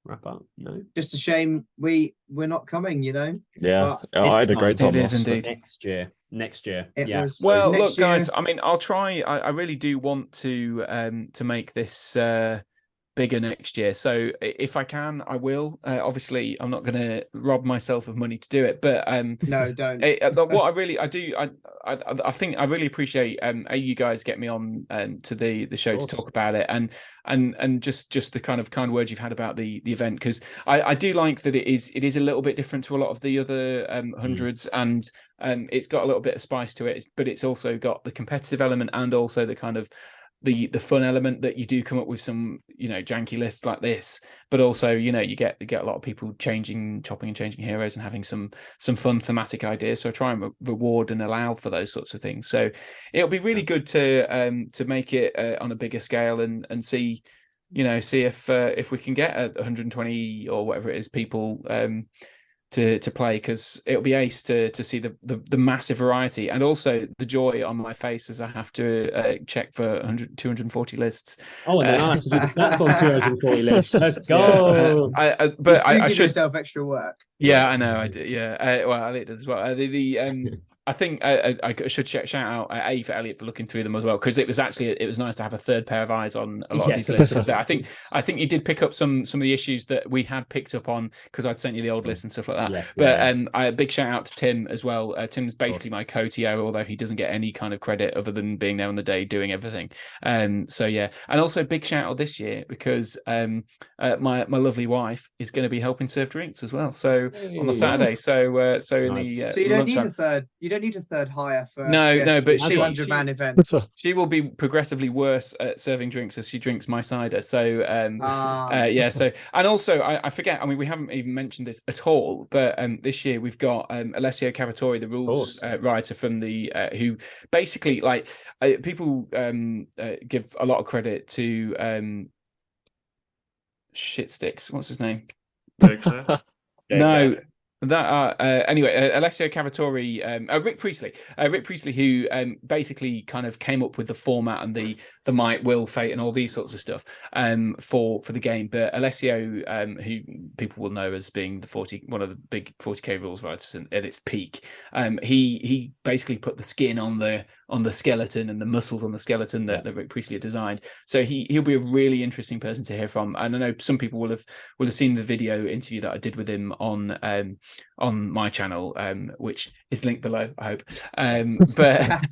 wrap up? No. Just a shame we're not coming, you know. Yeah, But I had a great time. It is indeed. Next year. it Yeah. was Well, next look, guys. year. I mean, I'll try. I really do want to make this bigger next year. So if I can, I will. Obviously, I'm not going to rob myself of money to do it, but No, don't. what I think I really appreciate you guys get me on to the show to talk about it, and just the kind words you've had about the event, because I do like that it is a little bit different to a lot of the other hundreds, and it's got a little bit of spice to it, but it's also got the competitive element and also the kind of the fun element that you do come up with some, you know, janky lists like this, but also, you know, you get a lot of people chopping and changing heroes and having some fun thematic ideas. So I try and reward and allow for those sorts of things. So it'll be really good to make it on a bigger scale and see, you know, see if we can get 120 or whatever it is people to play, because it'll be ace to see the massive variety and also the joy on my face as I have to check for 240 lists. Oh, and then I have to do the stats on 240 lists. Let's go. But I should give yourself extra work. Yeah, I know. I do. Yeah. Well, Elliot does as well. I think I should shout out for Elliot for looking through them as well, because it was nice to have a third pair of eyes on a lot of these lists. I think you did pick up some of the issues that we had picked up on, because I'd sent you the old list and stuff like that. Yes, but a big shout out to Tim as well. Tim's basically my co-TO, although he doesn't get any kind of credit other than being there on the day doing everything. So yeah, and also big shout out this year because my lovely wife is going to be helping serve drinks as well. So on the Saturday. So Nice. in the So you don't need lunchtime. a third. You don't need a third hire for No, but 200-man event. She will be progressively worse at serving drinks as she drinks my cider. So yeah. So and also I forget. I mean, we haven't even mentioned this at all. But this year we've got Alessio Cavatori, the rules writer from the who basically people give a lot of credit to Shitsticks. What's his name? No. Anyway, Alessio Cavatori, Rick Priestley, who basically kind of came up with the format and the might, will, fate, and all these sorts of stuff for the game. But Alessio, who people will know as being one of the big 40k rules writers at its peak, he basically put the skin on the skeleton and the muscles on the skeleton that Rick Priestley had designed. So he'll be a really interesting person to hear from. And I know some people will have seen the video interview that I did with him on my channel, which is linked below, I hope. But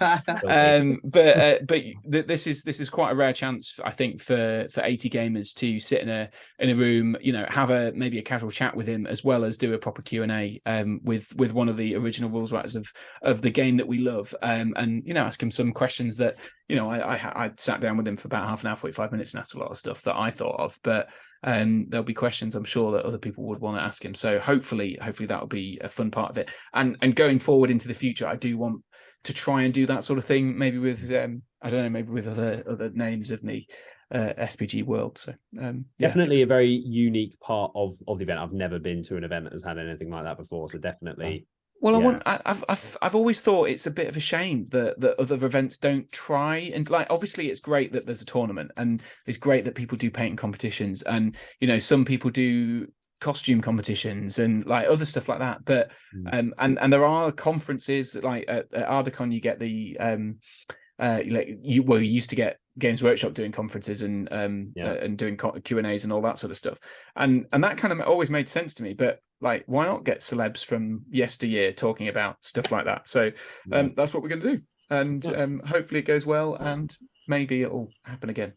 this is quite a rare chance, I think, for 80 gamers to sit in a room, you know, have maybe a casual chat with him, as well as do a proper Q&A with one of the original rules writers of the game that we love, and you know, ask him some questions that, you know, I sat down with him for about half an hour, 45 minutes, and asked a lot of stuff that I thought of, but there'll be questions I'm sure that other people would want to ask him. So hopefully that'll be a fun part of it. And going forward into the future, I do want to try and do that sort of thing, maybe with I don't know, maybe with other names of the SPG world. So definitely a very unique part of the event. I've never been to an event that has had anything like that before, so definitely. Well, I've always thought it's a bit of a shame that other events don't try, and like, obviously it's great that there's a tournament, and it's great that people do painting competitions, and you know, some people do costume competitions and like other stuff like that. But and there are conferences like at Ardacon, you get the you used to get Games Workshop doing conferences and doing Q&As and all that sort of stuff, and that kind of always made sense to me. But like, why not get celebs from yesteryear talking about stuff like that? So that's what we're going to do, and hopefully it goes well, and maybe it'll happen again.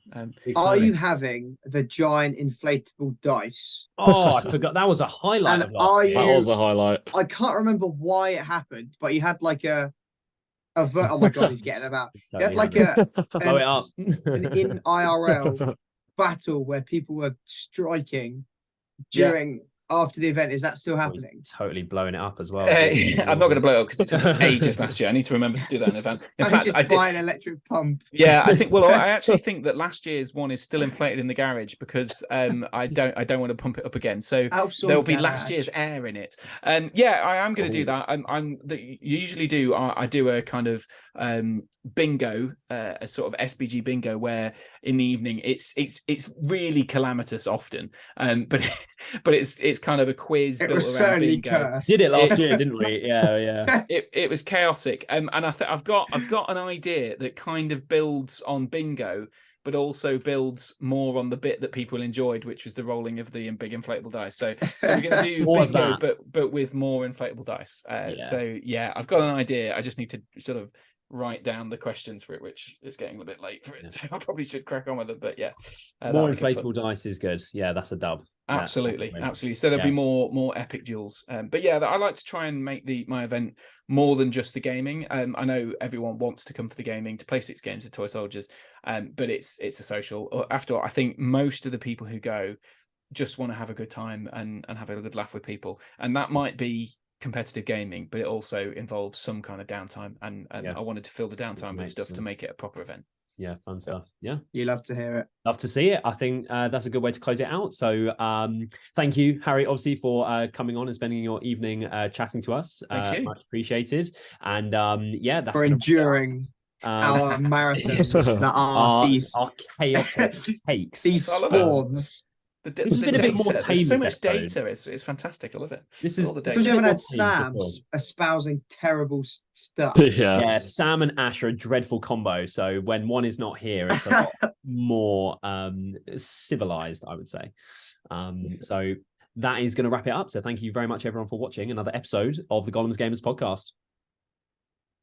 Are you having the giant inflatable dice? Oh, I forgot that was a highlight. And that was a highlight. I can't remember why it happened, but you had like oh my god, he's getting them out. You had like blow it up. an in IRL battle where people were striking during after the event? Is that still Oh, he's happening? totally blowing it up as well. I'm not going to blow it up because it took ages last year. I need to remember to do that in advance. In I fact, just I did. buy an electric pump. Yeah, I think. Well, I actually think that last year's one is still inflated in the garage because I don't want to pump it up again. So there'll be last year's air in it. Yeah, I am going to do that. You usually do. I do a kind of bingo, a sort of SBG bingo, where in the evening it's really calamitous often. But it's kind of a quiz. It built was around certainly bingo. cursed. Did it last year, didn't we? Yeah. It was chaotic, and I've got an idea that kind of builds on bingo, but also builds more on the bit that people enjoyed, which was the rolling of the big inflatable dice. So we're going to do bingo, but with more inflatable dice. So yeah, I've got an idea. I just need to sort of write down the questions for it, which is getting a bit late for it. So I probably should crack on with it. But yeah, more inflatable dice is good. Yeah, that's a dub. Absolutely. So there'll be more epic duels. But yeah, I like to try and make my event more than just the gaming. I know everyone wants to come for the gaming, to play 6 games of Toy Soldiers, but it's a social. After all, I think most of the people who go just want to have a good time and have a good laugh with people, and that might be competitive gaming, but it also involves some kind of downtime, and I wanted to fill the downtime with stuff to make it a proper event. Yeah, fun stuff. Yeah, you love to hear it. Love to see it. I think that's a good way to close it out. So thank you, Harry, obviously, for coming on and spending your evening chatting to us. Thank you. Much appreciated. And yeah, that's for enduring our marathons that are these chaotic takes. These spawns. This has been a bit more tame. There's so much data. It's fantastic. I love it. This is all the data. Because we haven't had Sam espousing terrible stuff. Yeah, Sam and Ash are a dreadful combo. So when one is not here, it's a lot more civilized, I would say. So that is going to wrap it up. So thank you very much, everyone, for watching another episode of the Gollum's Gamers podcast.